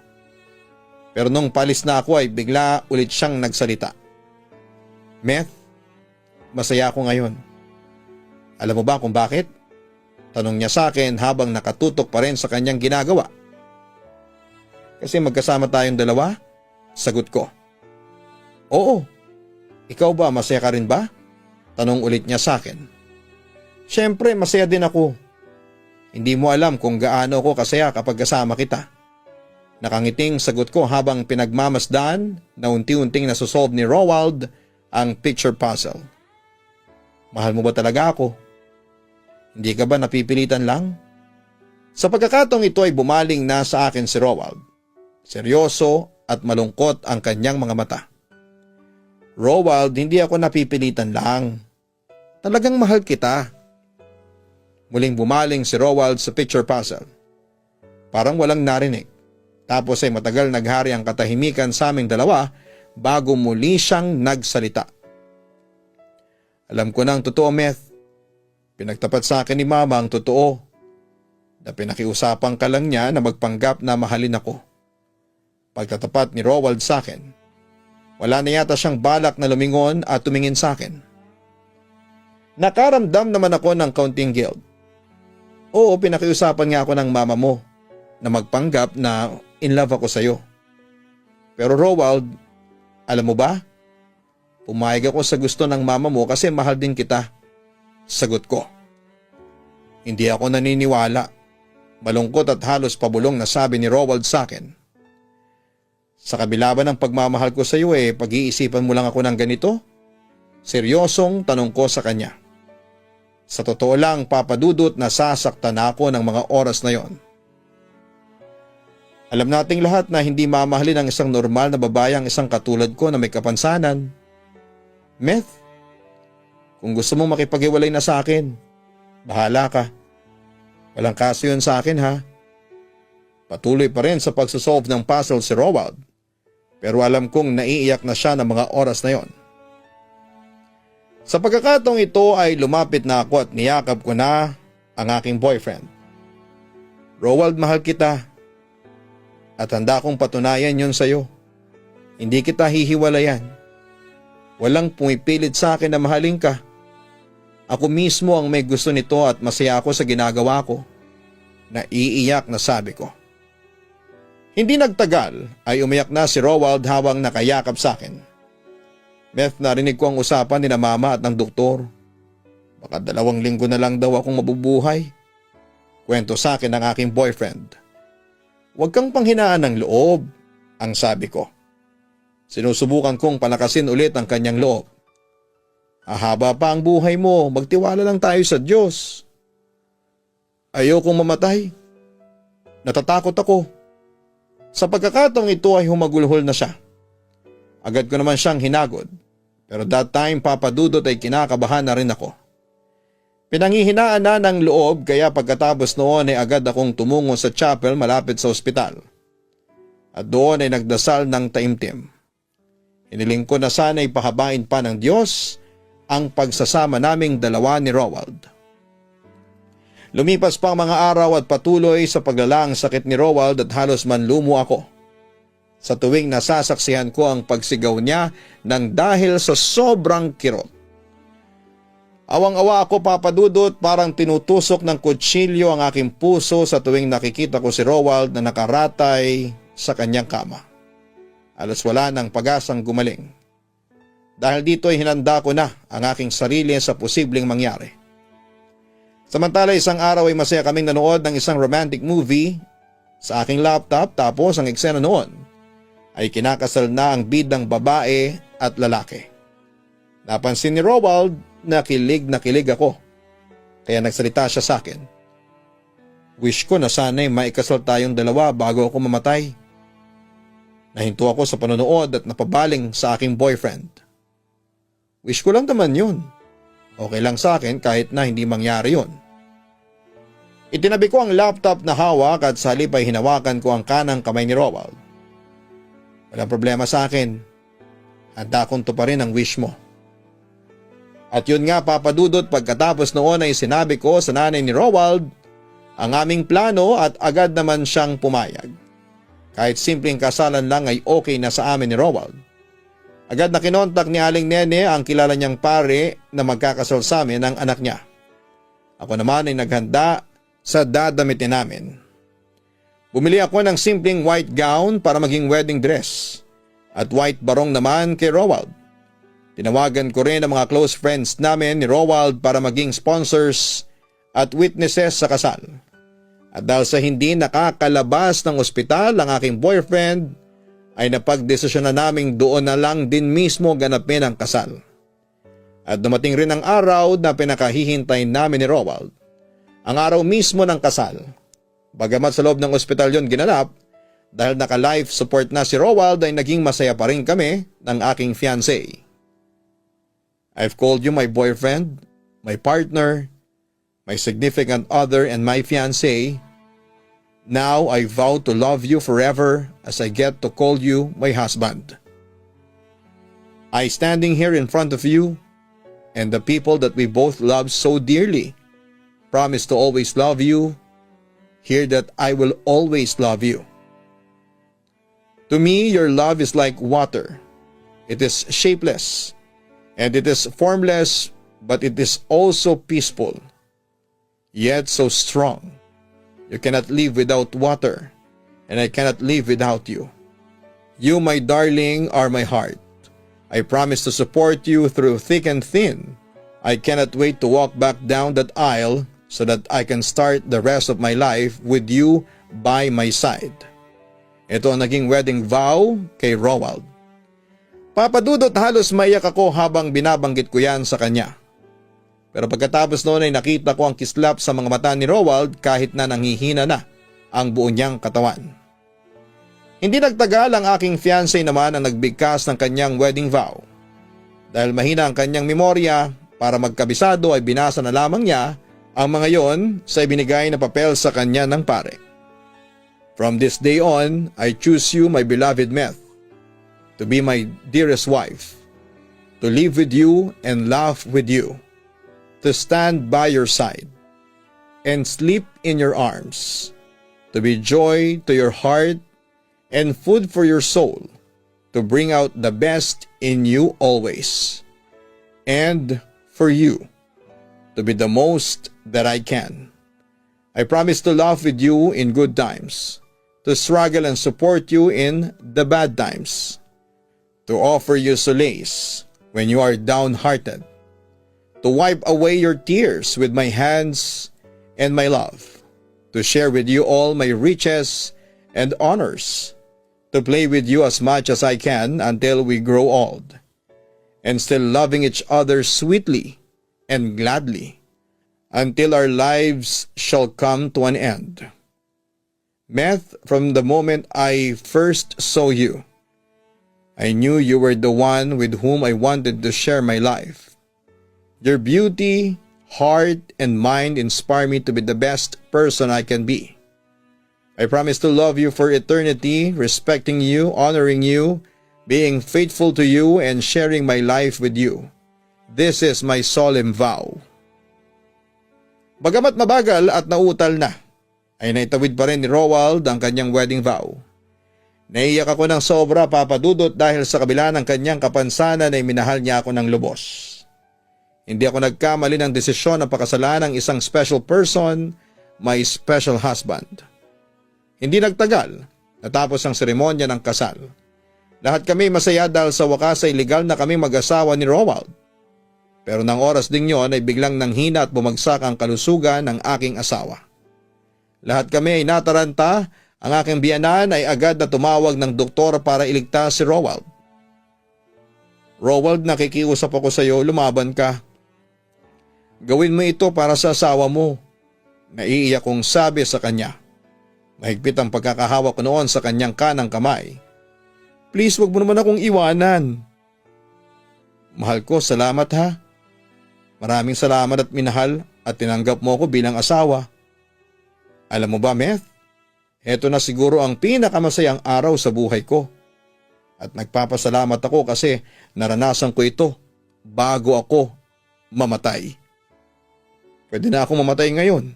Pero nung palis na ako ay bigla ulit siyang nagsalita. Meth, masaya ako ngayon. Alam mo ba kung bakit? Tanong niya sa akin habang nakatutok pa rin sa kanyang ginagawa. Kasi magkasama tayong dalawa? Sagot ko. Oo. Ikaw ba, masaya ka rin ba? Tanong ulit niya sa akin. Siyempre, masaya din ako. Hindi mo alam kung gaano ako kasaya kapag kasama kita. Nakangiting sagot ko habang pinagmamasdan na unti-unting nasusolve ni Roald ang picture puzzle. Mahal mo ba talaga ako? Hindi ka ba napipilitan lang? Sa pagkakataong ito ay bumaling na sa akin si Roald. Seryoso at malungkot ang kanyang mga mata. Roald, hindi ako napipilitan lang. Talagang mahal kita. Muling bumaling si Roald sa picture puzzle. Parang walang narinig. Tapos ay matagal naghari ang katahimikan sa aming dalawa bago muli siyang nagsalita. Alam ko na ang totoo, Meth. Pinagtapat sa akin ni Mama ang totoo. Na pinakiusapan ka lang niya na magpanggap na mahalin ako. Pagtatapat ni Roald sa akin, wala na yata siyang balak na lumingon at tumingin sa akin. Nakaramdam naman ako ng kaunting guilt. Oo, pinakiusapan nga ako ng mama mo na magpanggap na in love ako sa iyo. Pero Roald, alam mo ba? Pumayag ako sa gusto ng mama mo kasi mahal din kita. Sagot ko. Hindi ako naniniwala. Malungkot at halos pabulong na sabi ni Roald sa akin. Sa kabila ba ng pagmamahal ko sa iyo pag-iisipan mo lang ako ng ganito? Seryosong tanong ko sa kanya. Sa totoo lang, papadudot na sasaktan ako ng mga oras na yon. Alam nating lahat na hindi mamahalin ng isang normal na babae ang isang katulad ko na may kapansanan. Meth, kung gusto mong makipag-iwalay na sa akin, bahala ka. Walang kaso yun sa akin ha. Patuloy pa rin sa pagsosolve ng puzzle si Roald. Pero alam kong naiiyak na siya ng mga oras na yon. Sa pagkakataong ito ay lumapit na ako at niyakap ko na ang aking boyfriend. Roald, mahal kita. At handa kong patunayan yun sa'yo. Hindi kita hihiwalayan. Walang pumipilit sa akin na mahalin ka. Ako mismo ang may gusto nito at masaya ako sa ginagawa ko. Naiiyak na sabi ko. Hindi nagtagal ay umiyak na si Roald habang nakayakap sa akin. Meth, narinig ko ang usapan ni na mama at ng doktor. Baka 2 linggo na lang daw akong mabubuhay. Kwento sa akin ng aking boyfriend. Huwag kang panghinaan ng loob, ang sabi ko. Sinusubukan kong palakasin ulit ang kanyang loob. Ahaba pa ang buhay mo, magtiwala lang tayo sa Diyos. Ayokong mamatay. Natatakot ako. Sa pagkakataong ito ay humagulhol na siya. Agad ko naman siyang hinagod. Pero that time, Papa Dudut, ay kinakabahan na rin ako. Pinanghihinaan na ng loob kaya pagkatapos noon ay agad akong tumungo sa chapel malapit sa ospital. At doon ay nagdasal ng taimtim. Hiniling ko na sana ipahabain pa ng Diyos ang pagsasama naming dalawa ni Rowald. Lumipas pa ang mga araw at patuloy sa paglala ang sakit ni Rowald at halos manlumo ako. Sa tuwing nasasaksihan ko ang pagsigaw niya nang dahil sa sobrang kirot. Awang-awa ako, Papa Dudut, parang tinutusok ng kutsilyo ang aking puso sa tuwing nakikita ko si Rowald na nakaratay sa kanyang kama. Alas wala ng pag-asang gumaling. Dahil dito ay hinanda ko na ang aking sarili sa posibleng mangyari. Samantala isang araw ay masaya kaming nanood ng isang romantic movie sa aking laptop tapos ang eksena noon ay kinakasal na ang bidang babae at lalaki. Napansin ni Rowald na kilig ako kaya nagsalita siya sa akin. Wish ko na sana'y maikasal tayong dalawa bago ako mamatay. Nahinto ako sa panonood at napabaling sa aking boyfriend. Wish ko lang naman yun. Okay lang sa akin kahit na hindi mangyari yun. Itinabi ko ang laptop na hawak at sa halip ay hinawakan ko ang kanang kamay ni Rowald. Walang problema sa akin. Handa akong tuparin ang wish mo. At yun nga, Papa Dudut, pagkatapos noon ay sinabi ko sa nanay ni Rowald ang aming plano at agad naman siyang pumayag. Kahit simpleng kasalan lang ay okay na sa amin ni Rowald. Agad na kinontak ni Aling Nene ang kilala niyang pare na magkakasal sa amin ng anak niya. Ako naman ay naghanda sa dadamitin namin. Bumili ako ng simpleng white gown para maging wedding dress at white barong naman kay Rowald. Tinawagan ko rin ang mga close friends namin ni Rowald para maging sponsors at witnesses sa kasal. At dahil sa hindi nakakalabas ng ospital ang aking boyfriend, ay napagdesisyon na naming doon na lang din mismo ganapin ang kasal. At dumating rin ang araw na pinakahihintay namin ni Rowald, ang araw mismo ng kasal. Bagamat sa loob ng ospital yon ginanap, dahil naka-life support na si Rowald ay naging masaya pa rin kami ng aking fiancé. I've called you my boyfriend, my partner, my significant other and my fiancé. Now I vow to love you forever as I get to call you my husband. I standing here in front of you and the people that we both love so dearly promise to always love you. Hear that I will always love you. To me, your love is like water. It is shapeless and it is formless, but it is also peaceful, yet so strong. You cannot live without water, and I cannot live without you. You, my darling, are my heart. I promise to support you through thick and thin. I cannot wait to walk back down that aisle so that I can start the rest of my life with you by my side. Ito ang naging wedding vow kay Rowald. Papa Dudut, halos maiyak ako habang binabanggit ko yan sa kanya. Pero pagkatapos noon ay nakita ko ang kislap sa mga mata ni Rowald kahit na nanghihina na ang buo niyang katawan. Hindi nagtagal ang aking fiancé naman ang nagbigkas ng kanyang wedding vow. Dahil mahina ang kanyang memorya, para magkabisado ay binasa na lamang niya ang mga yon sa ibinigay na papel sa kanya ng pare. From this day on, I choose you, my beloved Meth, to be my dearest wife, to live with you and laugh with you, to stand by your side and sleep in your arms, to be joy to your heart and food for your soul, to bring out the best in you always, and for you to be the most that I can. I promise to laugh with you in good times, to struggle and support you in the bad times, to offer you solace when you are downhearted, to wipe away your tears with my hands and my love, to share with you all my riches and honors, to play with you as much as I can until we grow old, and still loving each other sweetly and gladly until our lives shall come to an end. Meth, from the moment I first saw you, I knew you were the one with whom I wanted to share my life. Your beauty, heart, and mind inspire me to be the best person I can be. I promise to love you for eternity, respecting you, honoring you, being faithful to you, and sharing my life with you. This is my solemn vow. Bagamat mabagal at nautal na, ay naitawid pa rin ni Roald ang kanyang wedding vow. Naiyak ako ng sobra, Papa Dudut, dahil sa kabila ng kanyang kapansanan ay minahal niya ako ng lubos. Hindi ako nagkamali ng desisyon na pakasalan ng isang special person, my special husband. Hindi nagtagal, natapos ang seremonya ng kasal. Lahat kami masaya dahil sa wakas ay legal na kami mag-asawa ni Roald. Pero nang oras ding yon ay biglang nanghina at bumagsak ang kalusugan ng aking asawa. Lahat kami ay nataranta, ang aking biyanan ay agad na tumawag ng doktor para iligtas si Roald. Roald, nakikiusap ako sa iyo, lumaban ka. Gawin mo ito para sa asawa mo. Naiiyak kong sabi sa kanya. Mahigpit ang pagkakahawak ko noon sa kanyang kanang kamay. Please, wag mo naman akong iwanan. Mahal ko, salamat ha. Maraming salamat at minahal at tinanggap mo ako bilang asawa. Alam mo ba, Meth? Ito na siguro ang pinakamasayang araw sa buhay ko. At nagpapasalamat ako kasi naranasan ko ito bago ako mamatay. Pwede na akong mamatay ngayon.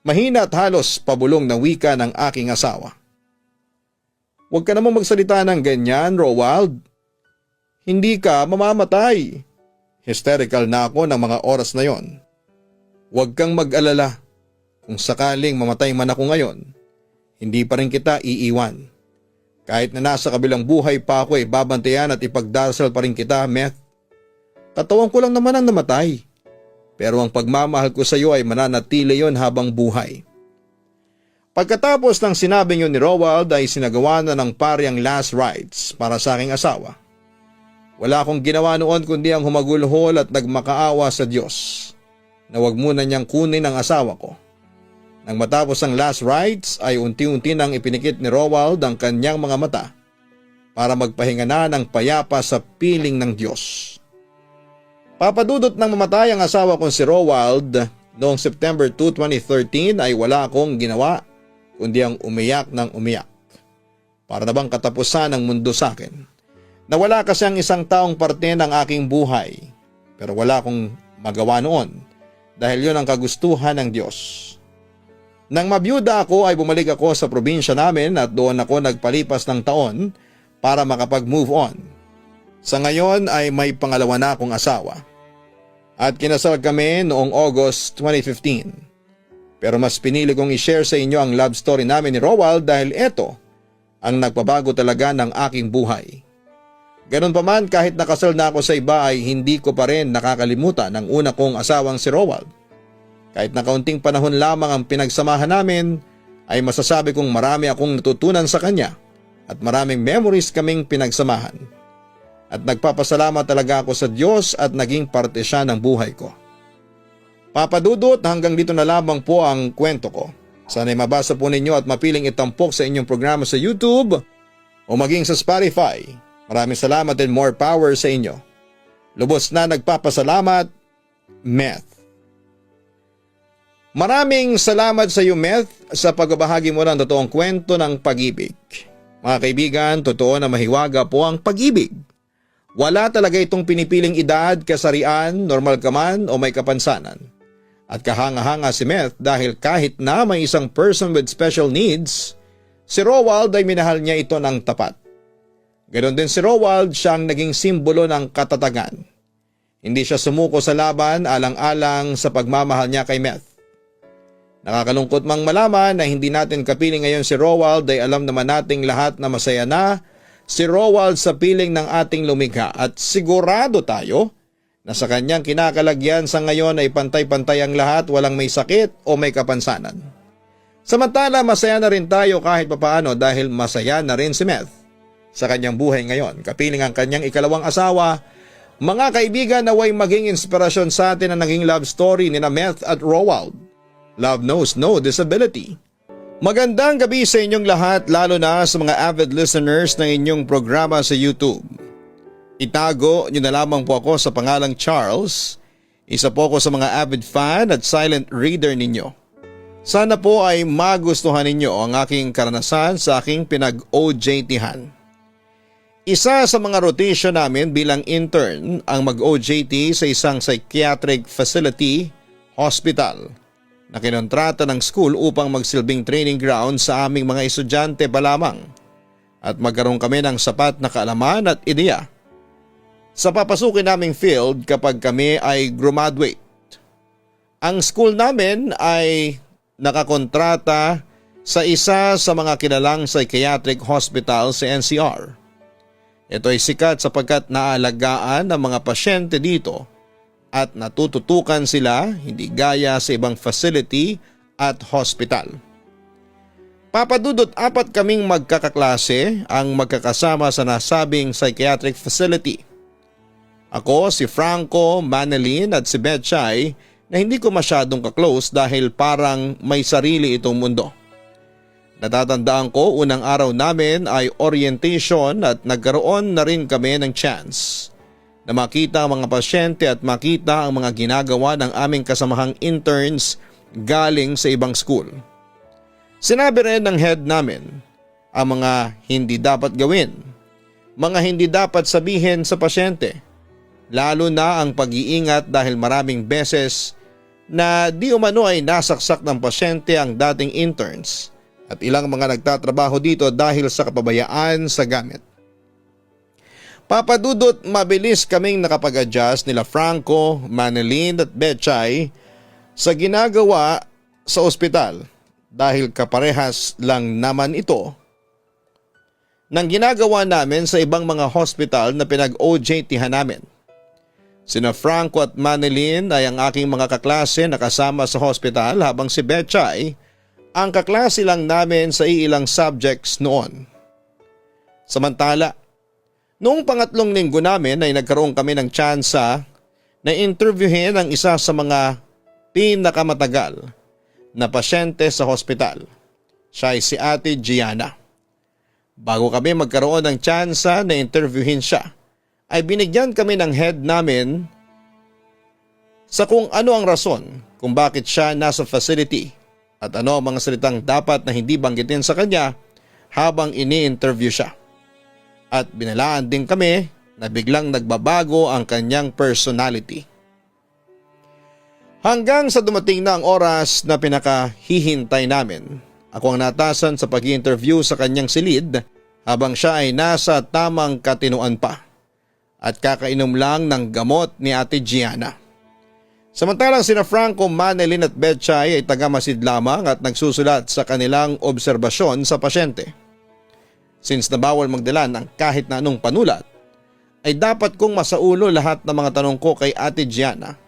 Mahina at halos pabulong na wika ng aking asawa. Huwag ka namang magsalita ng ganyan, Roald. Hindi ka mamamatay. Hysterical na ako ng mga oras na yon. Huwag kang mag-alala. Kung sakaling mamatay man ako ngayon, hindi pa rin kita iiwan. Kahit na nasa kabilang buhay pa ako ay babantayan at ipagdarasal pa rin kita, Meth. Tatawan ko lang naman ang namatay. Pero ang pagmamahal ko sa iyo ay mananatili yon habang buhay. Pagkatapos ng sinabi niyo ni Roald ay sinagawa na ng pari ang last rites para sa aking asawa. Wala akong ginawa noon kundi ang humagulhol at nagmakaawa sa Diyos na wag muna niyang kunin ang asawa ko. Nang matapos ang last rites ay unti-unti nang ipinikit ni Roald ang kanyang mga mata para magpahinga na ng payapa sa piling ng Diyos. Papadudot nang mamatay ang asawa kong si Roald noong September 2, 2013 ay wala akong ginawa kundi ang umiyak ng umiyak. Para na bang katapusan ng mundo sa akin. Nawala kasi ang isang taong parte ng aking buhay pero wala akong magawa noon dahil yon ang kagustuhan ng Diyos. Nang mabiyuda ako ay bumalik ako sa probinsya namin at doon ako nagpalipas ng taon para makapag-move on. Sa ngayon ay may pangalawa na akong asawa at kinasal kami noong August 2015. Pero mas pinili kong i-share sa inyo ang love story namin ni Roald dahil ito ang nagpabago talaga ng aking buhay. Ganun pa man, kahit nakasal na ako sa iba ay hindi ko pa rin nakakalimutan ang una kong asawang si Roald. Kahit na kaunting panahon lamang ang pinagsamahan namin ay masasabi kong marami akong natutunan sa kanya at maraming memories kaming pinagsamahan. At nagpapasalamat talaga ako sa Diyos at naging parte siya ng buhay ko. Papadudot, hanggang dito na lamang po ang kwento ko. Sana'y mabasa po ninyo at mapiling itampok sa inyong programa sa YouTube o maging sa Spotify. Maraming salamat and more power sa inyo. Lubos na nagpapasalamat, Meth. Maraming salamat sa iyo, Meth, sa pagbabahagi mo ng totoong kwento ng pag-ibig. Mga kaibigan, totoo na mahiwaga po ang pag-ibig. Wala talaga itong pinipiling edad, kasarian, normal ka man o may kapansanan. At kahanga-hanga si Meth dahil kahit na may isang person with special needs, si Roald ay minahal niya ito ng tapat. Ganon din si Roald, siyang naging simbolo ng katatagan. Hindi siya sumuko sa laban alang-alang sa pagmamahal niya kay Meth. Nakakalungkot mang malaman na hindi natin kapiling ngayon si Roald ay alam naman nating lahat na masaya na si Roald sa piling ng ating lumikha at sigurado tayo na sa kanyang kinakalagyan sa ngayon ay pantay-pantay ang lahat, walang may sakit o may kapansanan. Samantala masaya na rin tayo kahit papaano dahil masaya na rin si Meth sa kanyang buhay ngayon. Kapiling ang kanyang ikalawang asawa Mga kaibigan, naway maging inspirasyon sa atin ang naging love story ni Meth at Roald. Love knows no disability. Magandang gabi sa inyong lahat, lalo na sa mga avid listeners ng inyong programa sa YouTube. Itago niyo na lamang po ako sa pangalang Charles. Isa po ako sa mga avid fan at silent reader ninyo. Sana po ay magustuhan ninyo ang aking karanasan sa aking pinag-OJT-han. Isa sa mga rotation namin bilang intern ang mag-OJT sa isang psychiatric facility, hospital, na kinontrata ng school upang magsilbing training ground sa aming mga estudyante pa lamang at magkaroon kami ng sapat na kaalaman at ideya sa papasukin naming field kapag kami ay graduate. Ang school namin ay nakakontrata sa isa sa mga kilalang psychiatric hospital sa NCR. Ito ay sikat sapagkat naalagaan ng mga pasyente dito at natututukan sila hindi gaya sa ibang facility at hospital. Papadudot 4 kaming magkakaklase ang magkakasama sa nasabing psychiatric facility. Ako, si Franco, Manilyn at si Betchay na hindi ko masyadong kaklose dahil parang may sarili itong mundo. Natatandaan ko unang araw namin ay orientation at nagkaroon na rin kami ng chance na makita ang mga pasyente at makita ang mga ginagawa ng aming kasamahang interns galing sa ibang school. Sinabi rin ng head namin ang mga hindi dapat gawin, mga hindi dapat sabihin sa pasyente, lalo na ang pag-iingat dahil maraming beses na di umano ay nasaksak ng pasyente ang dating interns at ilang mga nagtatrabaho dito dahil sa kapabayaan sa gamit. Papadudot mabilis kaming nakapag-adjust nila Franco, Manilyn at Betchay sa ginagawa sa ospital dahil kaparehas lang naman ito ng ginagawa namin sa ibang mga hospital na pinag-OJT-han namin. Sina Franco at Manilyn ay ang aking mga kaklase na kasama sa hospital habang si Betchay ang kaklase lang namin sa ilang subjects noon. Samantala, noong pangatlong linggo namin ay nagkaroon kami ng tsansa na interviewin ang isa sa mga pinakamatagal na pasyente sa hospital. Siya ay si Ate Gianna. Bago kami magkaroon ng tsansa na interviewin siya, ay binigyan kami ng head namin sa kung ano ang rason kung bakit siya nasa facility at ano ang mga salitang dapat na hindi banggitin sa kanya habang ini-interview siya. At binalaan din kami na biglang nagbabago ang kanyang personality. Hanggang sa dumating na ang oras na pinakahihintay namin, ako ang natasan sa pag-i-interview sa kanyang silid habang siya ay nasa tamang katinuan pa at kakainom lang ng gamot ni Ate Gianna. Samantalang sina Franco, Manilyn at Betchay ay tagamasid lamang at nagsusulat sa kanilang obserbasyon sa pasyente. Since nabawal magdala ng kahit na anong panulat, ay dapat kong masaulo lahat ng mga tanong ko kay Ate Gianna.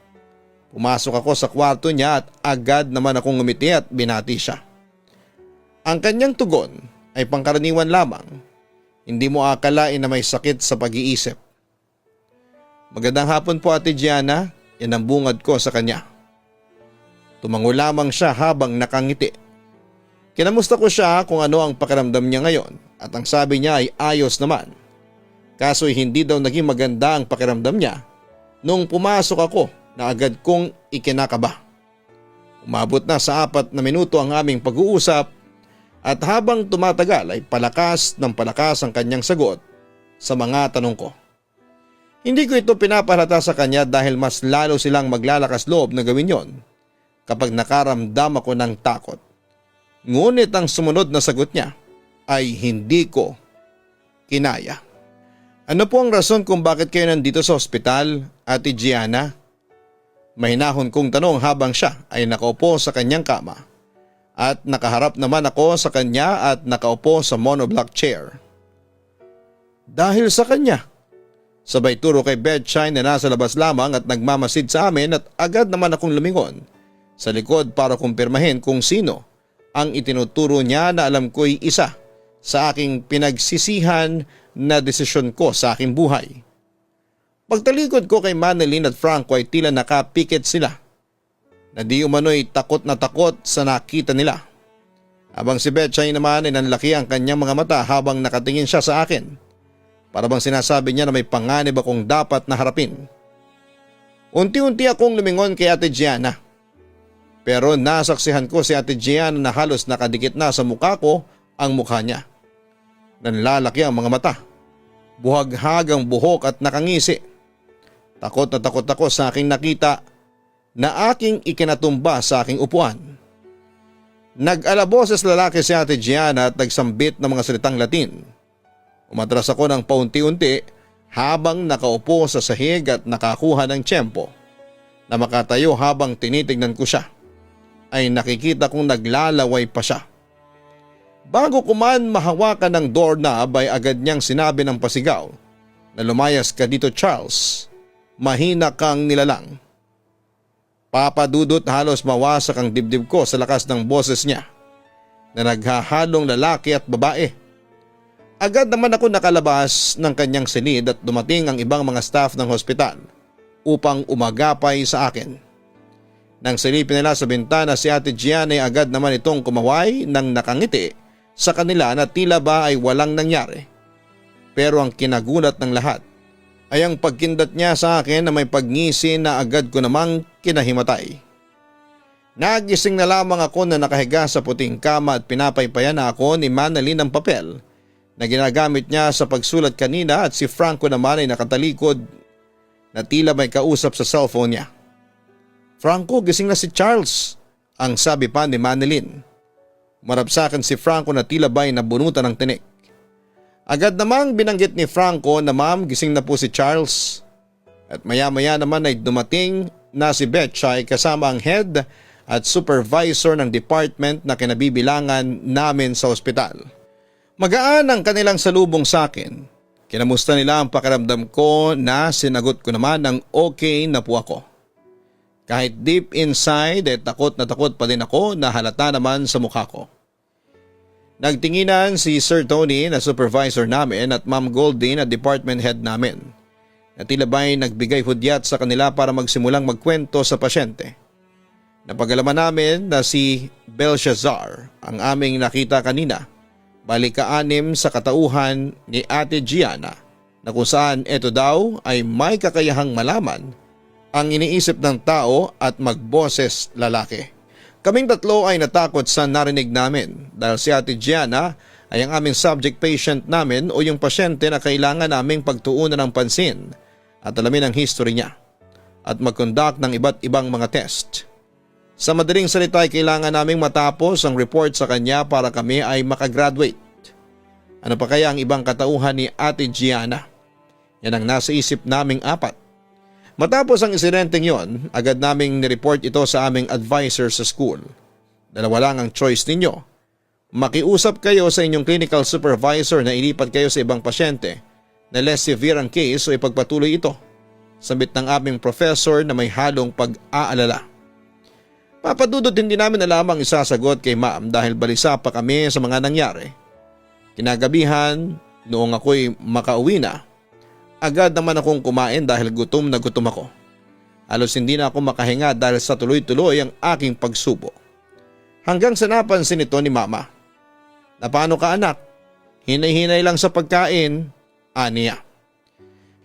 Pumasok ako sa kwarto niya at agad naman akong ngumiti at binati siya. Ang kanyang tugon ay pangkaraniwan lamang, hindi mo akalain na may sakit sa pag-iisip. Magandang hapon po Ate Gianna. Yan ang bungad ko sa kanya. Tumango lamang siya habang nakangiti. Kinamusta ko siya kung ano ang pakiramdam niya ngayon at ang sabi niya ay ayos naman. Kaso hindi daw naging maganda ang pakiramdam niya nung pumasok ako na agad kong ikinakaba. Umabot na sa 4 na minuto ang aming pag-uusap at habang tumatagal ay palakas ng palakas ang kanyang sagot sa mga tanong ko. Hindi ko ito pinapahalata sa kanya dahil mas lalo silang maglalakas loob na gawin yon kapag nakaramdam ako ng takot. Ngunit ang sumunod na sagot niya ay hindi ko kinaya. Ano po ang rason kung bakit kayo nandito sa ospital, Ate Gianna? Mahinahon kong tanong habang siya ay nakaupo sa kanyang kama at nakaharap naman ako sa kanya at nakaupo sa monoblock chair. Dahil sa kanya. Sabay turo kay Betchay na nasa labas lamang at nagmamasid sa amin at agad naman akong lumingon sa likod para kumpirmahin kung sino ang itinuturo niya na alam ko'y isa sa aking pinagsisihan na desisyon ko sa aking buhay. Pagtalikod ko kay Manilyn at Franco ay tila nakapikit sila na di umano'y takot na takot sa nakita nila. Habang si Betchay naman ay nanlaki ang kanyang mga mata habang nakatingin siya sa akin. Para bang sinasabi niya na may panganib akong dapat na harapin. Unti-unti akong lumingon kay Ate Gianna. Pero nasaksihan ko si Ate Gianna na halos nakadikit na sa mukha ko ang mukha niya. Nanlalaki ang mga mata. Buhaghagang buhok at nakangisi. Takot na takot ako sa aking nakita na aking ikinatumba sa aking upuan. Nag-alaboses lalaki si Ate Gianna at nagsambit ng mga salitang Latin. Umatras ako ng paunti-unti habang nakaupo sa sahig at nakakuha ng tiyempo. Na makatayo habang tinitignan ko siya ay nakikita kong naglalaway pa siya. Bago ko man mahawakan ng doorknob ay agad niyang sinabi ng pasigaw na lumayas ka dito Charles, mahina kang nilalang. Papadudot halos mawasak ang dibdib ko sa lakas ng boses niya na naghahalong lalaki at babae. Agad naman ako nakalabas ng kanyang silid at dumating ang ibang mga staff ng hospital upang umagapay sa akin. Nang silipin nila sa bintana si Ate Gianna ay agad naman itong kumaway nang nakangiti sa kanila na tila ba ay walang nangyari. Pero ang kinagulat ng lahat ay ang pagkindat niya sa akin na may pagngisi na agad ko namang kinahimatay. Nagising na lamang ako na nakahiga sa puting kama at pinapaypayan na ako ni Manilyn ng papel na ginagamit niya sa pagsulat kanina at si Franco naman ay nakatalikod na tila may kausap sa cellphone niya. Franco, gising na si Charles, ang sabi pa ni Manilyn. Umarap sa akin si Franco na tila ba'y nabunutan ng tinik. Agad namang binanggit ni Franco na ma'am, gising na po si Charles. At maya-maya naman ay dumating na si Betchay kasama ang head at supervisor ng department na kinabibilangan namin sa ospital. Magaan ang kanilang salubong sa akin. Kinamusta nila ang pakiramdam ko na sinagot ko naman ng okay na po ako. Kahit deep inside takot na takot pa din ako na halata naman sa mukha ko. Nagtinginan si Sir Tony na supervisor namin at Ma'am Goldie na department head namin. Na tila ba'y nagbigay hudyat sa kanila para magsimulang magkwento sa pasyente. Napagalaman namin na si Belshazzar ang aming nakita kanina. Bali ka-anim sa katauhan ni Ate Gianna na kung saan ito daw ay may kakayahang malaman ang iniisip ng tao at magboses lalaki. Kaming tatlo ay natakot sa narinig namin dahil si Ate Gianna ay ang aming subject patient namin o yung pasyente na kailangan naming pagtuunan ng pansin at alamin ang history niya at mag-conduct ng iba't ibang mga test. Sa madaling salita ay kailangan naming matapos ang report sa kanya para kami ay makagraduate. Ano pa kaya ang ibang katauhan ni Ate Gianna? Yan ang nasa isip naming apat. Matapos ang insidenteng yon, agad naming nireport ito sa aming advisor sa school. Dalawa lang ang choice ninyo. Makiusap kayo sa inyong clinical supervisor na ilipat kayo sa ibang pasyente na less severe ang case o ipagpatuloy ito. Sabit ng aming professor na may halong pag-aalala. Papadudot hindi namin alam ang isasagot kay ma'am dahil balisa pa kami sa mga nangyari. Kinagabihan, noong ako'y makauwi na, agad naman akong kumain dahil gutom na gutom ako. Halos hindi na ako makahinga dahil sa tuloy-tuloy ang aking pagsubo. Hanggang sa napansin ito ni mama. Na paano ka anak? Hinay-hinay lang sa pagkain, aniya.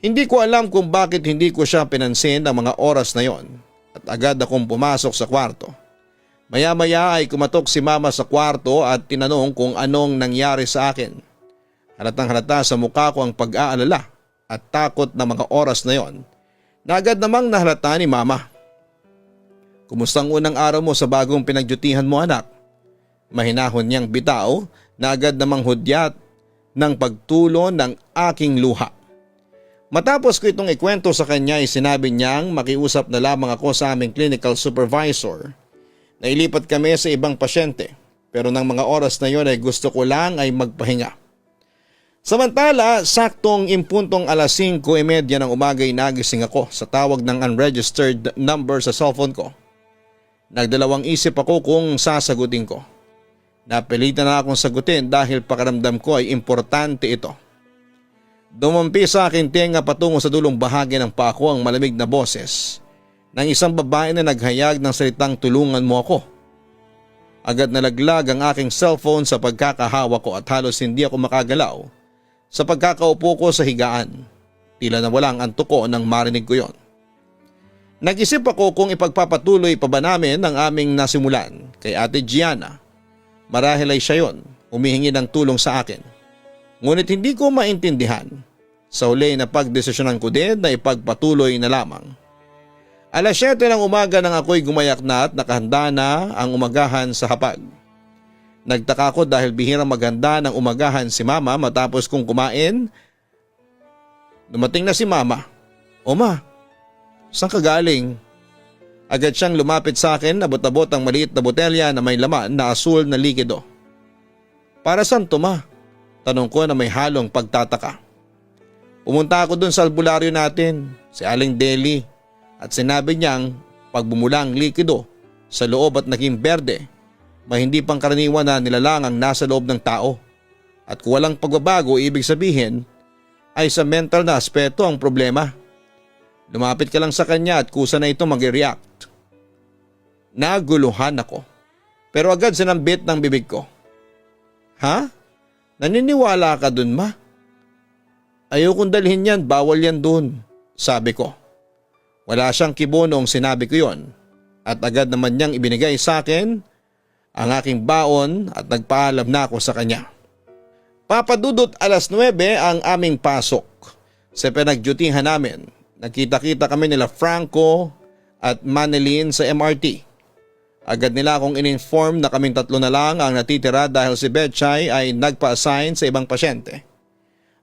Hindi ko alam kung bakit hindi ko siya pinansin ng mga oras na yon at agad akong pumasok sa kwarto. Maya-maya ay kumatok si mama sa kwarto at tinanong kung anong nangyari sa akin. Halatang halata sa mukha ko ang pag-aalala at takot na mga oras na yon. Na agad namang nahalata ni mama. Kumusta ang unang araw mo sa bagong pinagdutihan mo anak? Mahinahon niyang bitaw na agad namang hudyat ng pagtulo ng aking luha. Matapos ko itong ikwento sa kanya ay sinabi niyang makiusap na lamang ako sa aming clinical supervisor. Nailipat kami sa ibang pasyente pero ng mga oras na yon ay gusto ko lang ay magpahinga. Samantala, saktong impuntong alas 5:30 ng umaga ay nagising ako sa tawag ng unregistered number sa cellphone ko. Nagdalawang isip ako kung sasagutin ko. Napilitan na akong sagutin dahil pakiramdam ko ay importante ito. Dumampi sa akin tenga patungo sa dulong bahagi ng pako ang malamig na boses ng isang babae na naghayag ng salitang tulungan mo ako. Agad nalaglag ang aking cellphone sa pagkakahawa ko at halos hindi ako makagalaw sa pagkakaupo ko sa higaan. Tila na walang antok ko nang marinig ko yon. Nag-isip ako kung ipagpapatuloy pa ba namin ang aming nasimulan kay Ate Gianna. Marahil ay siya yon, humihingi ng tulong sa akin. Ngunit hindi ko maintindihan. Sa huli na pagdesisyonan ko din na ipagpatuloy na lamang. Alas 7 ng umaga nang ako'y gumayak na at nakahanda na ang umagahan sa hapag. Nagtaka ko dahil bihirang maganda ng umagahan si Mama matapos kong kumain. Dumating na si Mama. O ma, saan ka galing? Agad siyang lumapit sa akin, abot-abot ang maliit na botelya na may laman na asul na likido. Para saan to ma? Tanong ko na may halong pagtataka. Pumunta ako dun sa albularyo natin, si Aling Deli, at sinabi niyang pag bumula ang likido sa loob at naging berde, may hindi pang karaniwan na nilalang ang nasa loob ng tao. At kung walang pagbabago, ibig sabihin ay sa mental na aspeto ang problema. Lumapit ka lang sa kanya at kusa na ito mag-react. Naguluhan ako, pero agad sinambit ng bibig ko. Ha? Naniniwala ka dun ma? Ayokong dalhin yan, bawal yan dun, sabi ko. Wala siyang kibo noong sinabi ko yon at agad naman niyang ibinigay sa akin ang aking baon at nagpaalam na ako sa kanya. Papadudot alas 9 ang aming pasok. Sa pinagdyutihan namin, nagkita-kita kami nila Franco at Manilyn sa MRT. Agad nila akong in-inform na kaming tatlo na lang ang natitira dahil si Betchay ay nagpa-assign sa ibang pasyente.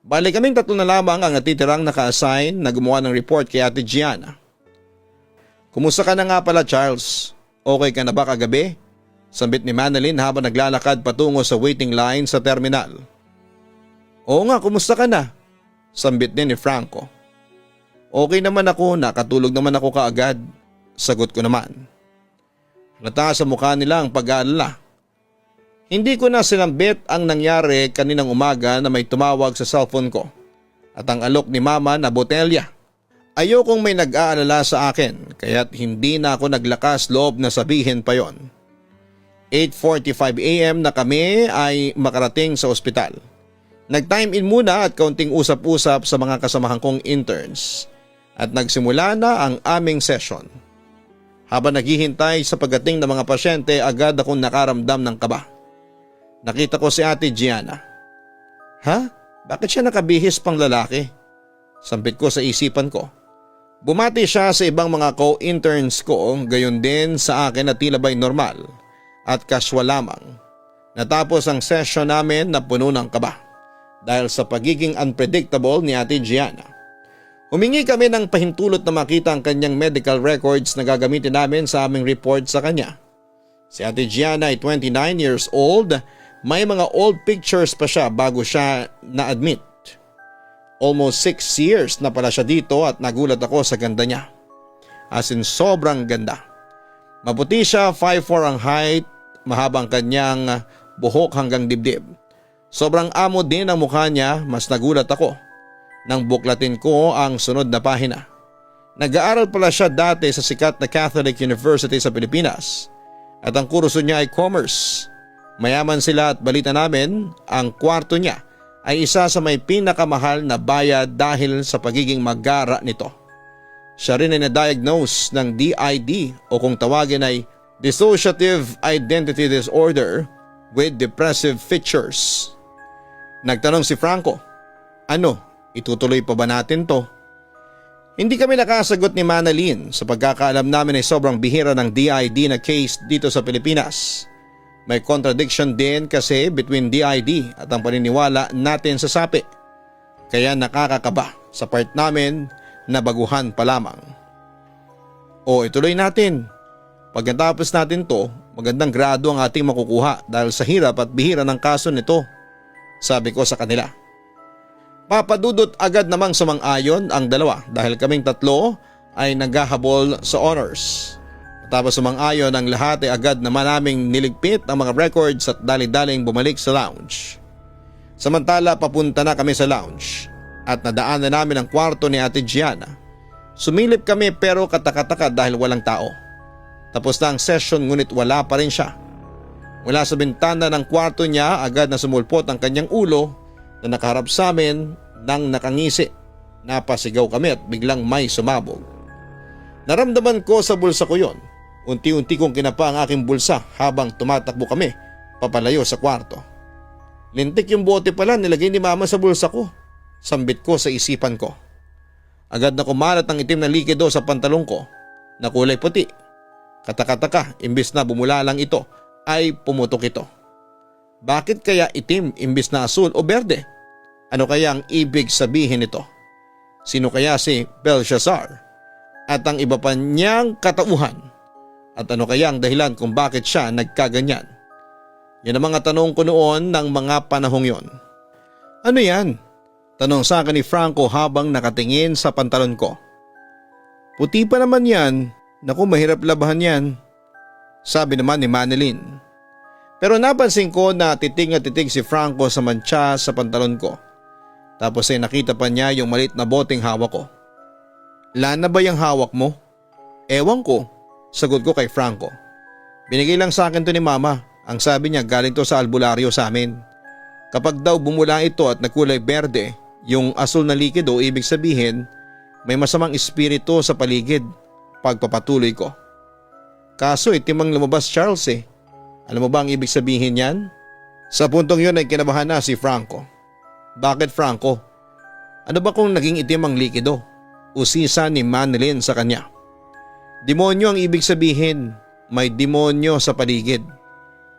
Bali kaming tatlo na lamang ang natitirang naka-assign na gumawa ng report kay Ate Gianna. Kumusta ka na nga pala Charles? Okay ka na ba kagabi? Sambit ni Manilyn habang naglalakad patungo sa waiting line sa terminal. Oo nga, kumusta ka na? Sambit din ni Franco. Okay naman ako, nakatulog naman ako kaagad. Sagot ko naman. Halata sa mukha nila ang pag-aalala. Hindi ko na sinambit ang nangyari kaninang umaga na may tumawag sa cellphone ko at ang alok ni Mama na botelya. Ayokong may nag-aalala sa akin kaya't hindi na ako naglakas loob na sabihin pa yon. 8:45 AM na kami ay makarating sa ospital. Nag-time in muna at kaunting usap-usap sa mga kasamahan kong interns at nagsimula na ang aming session. Habang naghihintay sa pagdating ng mga pasyente, agad akong nakaramdam ng kaba. Nakita ko si Ate Gianna. Ha? Bakit siya nakabihis pang lalaki? Sampit ko sa isipan ko. Bumati siya sa ibang mga co-interns ko, gayon din sa akin na tila ba'y normal at casual lamang. Natapos ang session namin na puno ng kaba dahil sa pagiging unpredictable ni Ate Gianna. Humingi kami ng pahintulot na makita ang kanyang medical records na gagamitin namin sa aming report sa kanya. Si Ate Gianna ay 29 years old, may mga old pictures pa siya bago siya na-admit. Almost 6 years na pala siya dito at nagulat ako sa ganda niya. As in sobrang ganda. Maputi siya, 5'4" ang height, mahabang kanyang buhok hanggang dibdib. Sobrang amo din ang mukha niya, mas nagulat ako nang buklatin ko ang sunod na pahina. Nag-aaral pala siya dati sa sikat na Catholic University sa Pilipinas at ang kurso niya ay commerce. Mayaman sila at balita namin ang kwarto niya ay isa sa may pinakamahal na bayad dahil sa pagiging magara nito. Siya rin ay na-diagnose ng DID o kung tawagin ay Dissociative Identity Disorder with Depressive Features. Nagtanong si Franco, ano, itutuloy pa ba natin to? Hindi kami nakasagot ni Manilyn. Sa pagkakaalam namin ay sobrang bihira ng DID na case dito sa Pilipinas. May contradiction din kasi between DID at ang paniniwala natin sa sapi. Kaya nakakakaba sa part namin na baguhan pa lamang. O ituloy natin. Pagkatapos natin to, magandang grado ang ating makukuha dahil sa hirap at bihira ng kaso nito, sabi ko sa kanila. Papadudot agad namang sumang-ayon ang dalawa dahil kaming tatlo ay naghahabol sa honors. Tapos sumang-ayon ang lahat ay agad naman naming niligpit ang mga records at dali-daling bumalik sa lounge. Samantala papunta na kami sa lounge. at nadaanan namin ang kwarto ni Ate Gianna. Sumilip kami pero katakataka dahil walang tao. Tapos na ang session ngunit wala pa rin siya. Mula sa bintana ng kwarto niya agad na sumulpot ang kanyang ulo na nakaharap sa amin nang nakangisi. Napasigaw kami at biglang may sumabog. Naramdaman ko sa bulsa ko yon. Unti-unti kong kinapa ang aking bulsa habang tumatakbo kami papalayo sa kwarto. Lintik yung bote pala nilagay ni Mama sa bulsa ko. Sambit ko sa isipan ko. Agad na kumalat ang itim na likido sa pantalong ko na kulay puti. Katakataka, imbis na bumula lang ito ay pumutok ito. Bakit kaya itim imbis na asul o berde? Ano kaya ang ibig sabihin nito? Sino kaya si Belshazzar? At ang iba pa niyang katauhan? At ano kaya ang dahilan kung bakit siya nagkaganyan? Yan ang mga tanong ko noon ng mga panahong yon. Ano yan? Tanong sa akin ni Franco habang nakatingin sa pantalon ko. Puti pa naman yan. Naku, mahirap labahan yan. Sabi naman ni Manilyn. Pero napansin ko na titig na titig si Franco sa mantsa sa pantalon ko. Tapos ay nakita pa niya yung maliit na boteng hawak ko. Lana ba yung hawak mo? Ewan ko, sagot ko kay Franco. Binigay lang sa akin to ni Mama. Ang sabi niya galing to sa albularyo sa amin. Kapag daw bumula ito at nagkulay berde, yung asul na likido, ibig sabihin may masamang espiritu sa paligid. Pagpapatuloy ko. Kaso itim ang lumabas, Charles eh. Alam mo ba ang ibig sabihin yan? Sa puntong yun ay kinabahan na si Franco. Bakit, Franco? Ano ba kung naging itim ang likido? Usisa ni Manilyn sa kanya. Demonyo ang ibig sabihin. May demonyo sa paligid.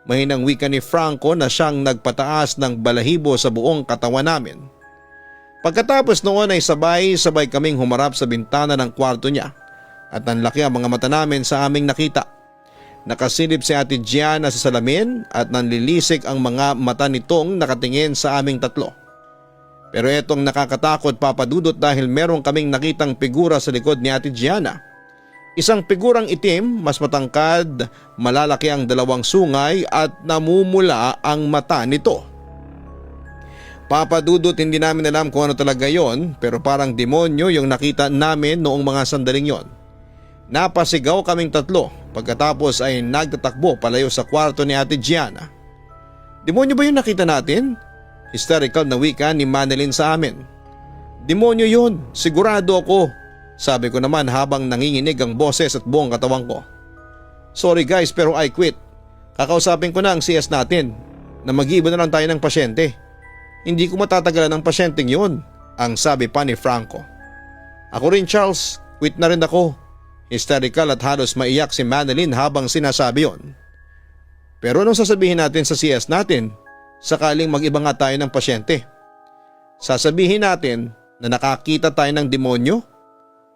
Mahinang wika ni Franco na siyang nagpataas ng balahibo sa buong katawan namin. Pagkatapos noon ay sabay-sabay kaming humarap sa bintana ng kwarto niya at nanlaki ang mga mata namin sa aming nakita. Nakasilip si Ate Gianna sa salamin at nanlilisik ang mga mata nitong nakatingin sa aming tatlo. Pero etong nakakatakot, Papa Dudut, dahil meron kaming nakitang figura sa likod ni Ate Gianna. Isang figurang itim, mas matangkad, malalaki ang dalawang sungay at namumula ang mata nito. Papa Dudut, hindi namin alam kung ano talaga yon, pero parang demonyo yung nakita namin noong mga sandaling yon. Napasigaw kaming tatlo pagkatapos ay nagtatakbo palayo sa kwarto ni Ate Gianna. Demonyo ba yung nakita natin? Hysterical na wika ni Manilyn sa amin. Demonyo yun, sigurado ako, sabi ko naman habang nanginginig ang boses at buong katawan ko. Sorry guys, pero I quit. Kakausapin ko na ang CS natin na mag-iiba na lang tayo ng pasyente. Hindi ko matatagalan ang pasyenteng yun, ang sabi pa ni Franco. Ako rin, Charles, quit na rin ako. Hysterical at halos maiyak si Manilyn habang sinasabi yon. Pero anong sasabihin natin sa CS natin sakaling mag-iba nga tayo ng pasyente? Sasabihin natin na nakakita tayo ng demonyo?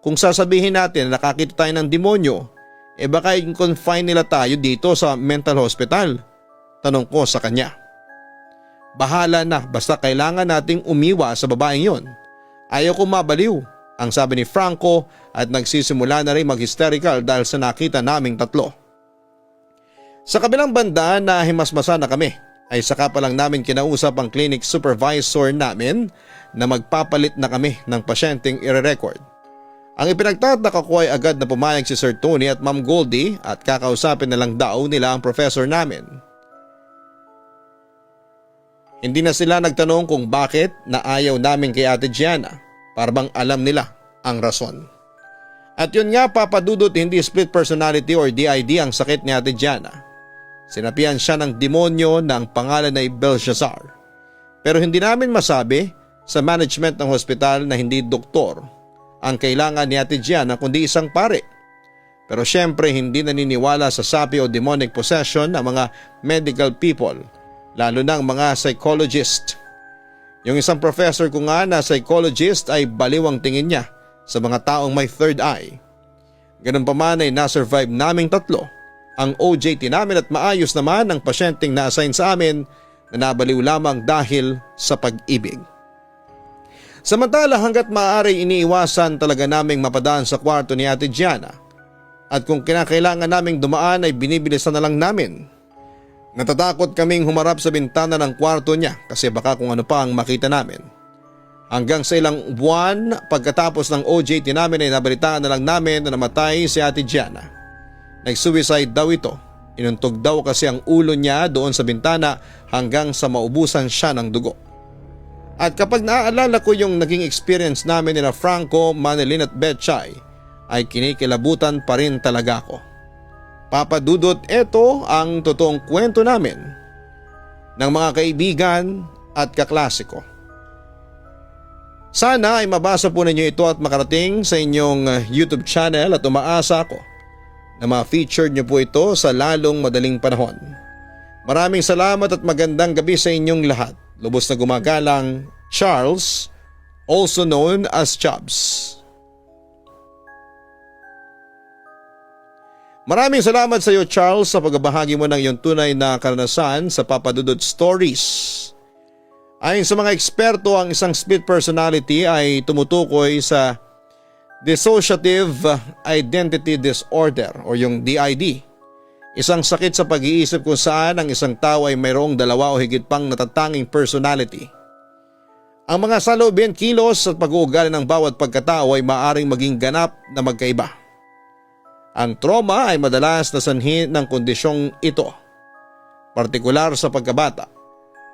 Kung sasabihin natin na nakakita tayo ng demonyo, baka i-confine nila tayo dito sa mental hospital? Tanong ko sa kanya. Bahala na, basta kailangan nating umiwa sa babaeng yon. Ayaw ko mabaliw, ang sabi ni Franco at nagsisimula na rin mag-hysterical dahil sa nakita naming tatlo. Sa kabilang banda na himasmasa na kami ay saka pa lang namin kinausap ang clinic supervisor namin na magpapalit na kami ng pasyenteng ire-record. Ang ipinagtataka ko ay agad na pumayag si Sir Tony at Ma'am Goldie at kakausapin na lang daw nila ang professor namin. Hindi na sila nagtanong kung bakit na ayaw namin kay Ate Gianna. Para bang alam nila ang rason. At yun nga, Papa Dudut, hindi split personality or DID ang sakit ni Ate Gianna. Sinapian siya ng demonyo na ang pangalan ay Belshazzar. Pero hindi namin masabi sa management ng hospital na hindi doktor ang kailangan ni Ate Gianna kundi isang pare. Pero syempre hindi naniniwala sa sapi o demonic possession ang mga medical people, lalo na ang mga psychologist. Yung isang professor ko nga na psychologist ay baliw ang tingin niya sa mga taong may third eye. Ganun pa man ay nasurvive naming tatlo ang OJT namin at maayos naman ang pasyenteng na-assign sa amin na nabaliw lamang dahil sa pag-ibig. Samantala hanggat maaari iniiwasan talaga naming mapadaan sa kwarto ni Ate Gianna at kung kinakailangan naming dumaan ay binibilisan na lang namin. Natatakot kaming humarap sa bintana ng kwarto niya kasi baka kung ano pa ang makita namin. Hanggang sa ilang buwan pagkatapos ng OJT namin ay nabalitaan na lang namin na namatay si Ate Gianna. Nag-suicide daw ito. Inuntog daw kasi ang ulo niya doon sa bintana hanggang sa maubusan siya ng dugo. At kapag naaalala ko yung naging experience namin nila Franco, Manilyn at Betchay, ay kinikilabutan pa rin talaga ako. Papa Dudut, ito ang totoong kwento namin ng mga kaibigan at kaklase ko. Sana ay mabasa po ninyo ito at makarating sa inyong YouTube channel at umaasa ako na ma-feature nyo po ito sa lalong madaling panahon. Maraming salamat at magandang gabi sa inyong lahat. Lubos na gumagalang, Charles, also known as Chubbs. Maraming salamat sa iyo, Charles, sa pagbabahagi mo ng iyong tunay na karanasan sa Papa Dudut Stories. Ayon sa mga eksperto, ang isang split personality ay tumutukoy sa dissociative identity disorder o yung DID. Isang sakit sa pag-iisip kung saan ang isang tao ay mayroong dalawa o higit pang natatanging personality. Ang mga saloobin, kilos at pag-uugali ng bawat pagkatao ay maaaring maging ganap na magkaiba. Ang trauma ay madalas na sanhi ng kondisyong ito, partikular sa pagkabata.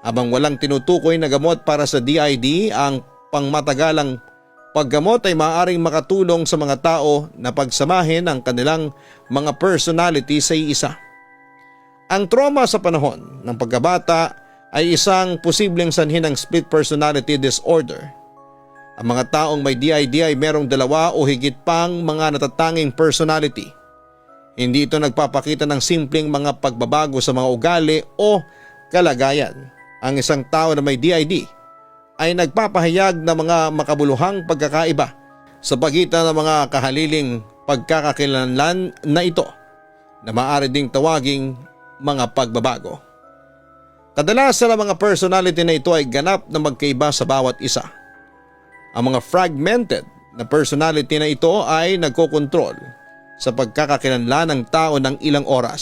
Habang walang tinutukoy na gamot para sa DID, ang pangmatagalang paggamot ay maaaring makatulong sa mga tao na pagsamahin ang kanilang mga personality sa iisa. Ang trauma sa panahon ng pagkabata ay isang posibleng sanhi ng split personality disorder. Ang mga taong may DID ay merong dalawa o higit pang mga natatanging personality. Hindi ito nagpapakita ng simpleng mga pagbabago sa mga ugali o kalagayan. Ang isang tao na may DID ay nagpapahayag ng mga makabuluhang pagkakaiba sa pagitan ng mga kahaliling pagkakakilanlan na ito na maaari ding tawaging mga pagbabago. Kadalasan ang mga personality na ito ay ganap na magkaiba sa bawat isa. Ang mga fragmented na personality na ito ay nagkokontrol sa pagkakakilanlan ng tao ng ilang oras.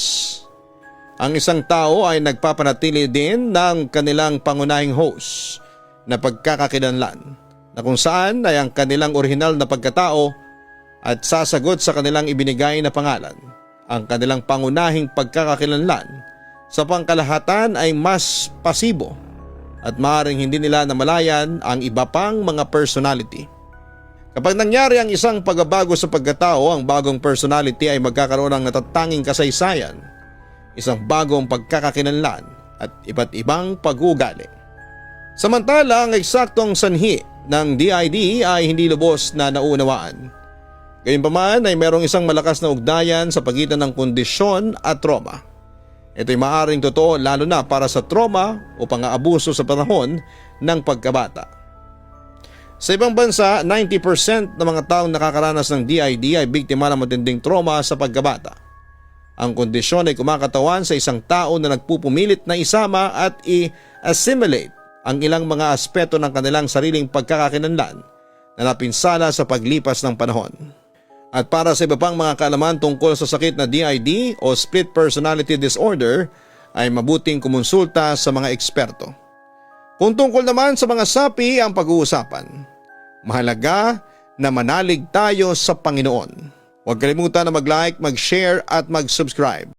Ang isang tao ay nagpapanatili din ng kanilang pangunahing host na pagkakakilanlan na kung saan ay ang kanilang orihinal na pagkatao at sasagot sa kanilang ibinigay na pangalan. Ang kanilang pangunahing pagkakakilanlan sa pangkalahatan ay mas pasibo at maaaring hindi nila namalayan ang iba pang mga personality. Kapag nangyari ang isang pagbabago sa pagkatao, ang bagong personality ay magkakaroon ng natatanging kasaysayan, isang bagong pagkakakilanlan at iba't ibang pag-uugali. Samantala, ang eksaktong sanhi ng DID ay hindi lubos na naunawaan. Gayunpaman ay mayroong isang malakas na ugnayan sa pagitan ng kondisyon at trauma. Ito'y maaaring totoo lalo na para sa trauma o pang-aabuso sa panahon ng pagkabata. Sa ibang bansa, 90% ng mga taong nakakaranas ng DID ay biktima ng matinding trauma sa pagkabata. Ang kondisyon ay kumakatawan sa isang tao na nagpupumilit na isama at i-assimilate ang ilang mga aspeto ng kanilang sariling pagkakakilanlan na napinsala sa paglipas ng panahon. At para sa iba pang mga kaalaman tungkol sa sakit na DID o split personality disorder ay mabuting kumonsulta sa mga eksperto. Kung tungkol naman sa mga sapi ang pag-uusapan, mahalaga na manalig tayo sa Panginoon. Huwag kalimutan na mag-like, mag-share at mag-subscribe.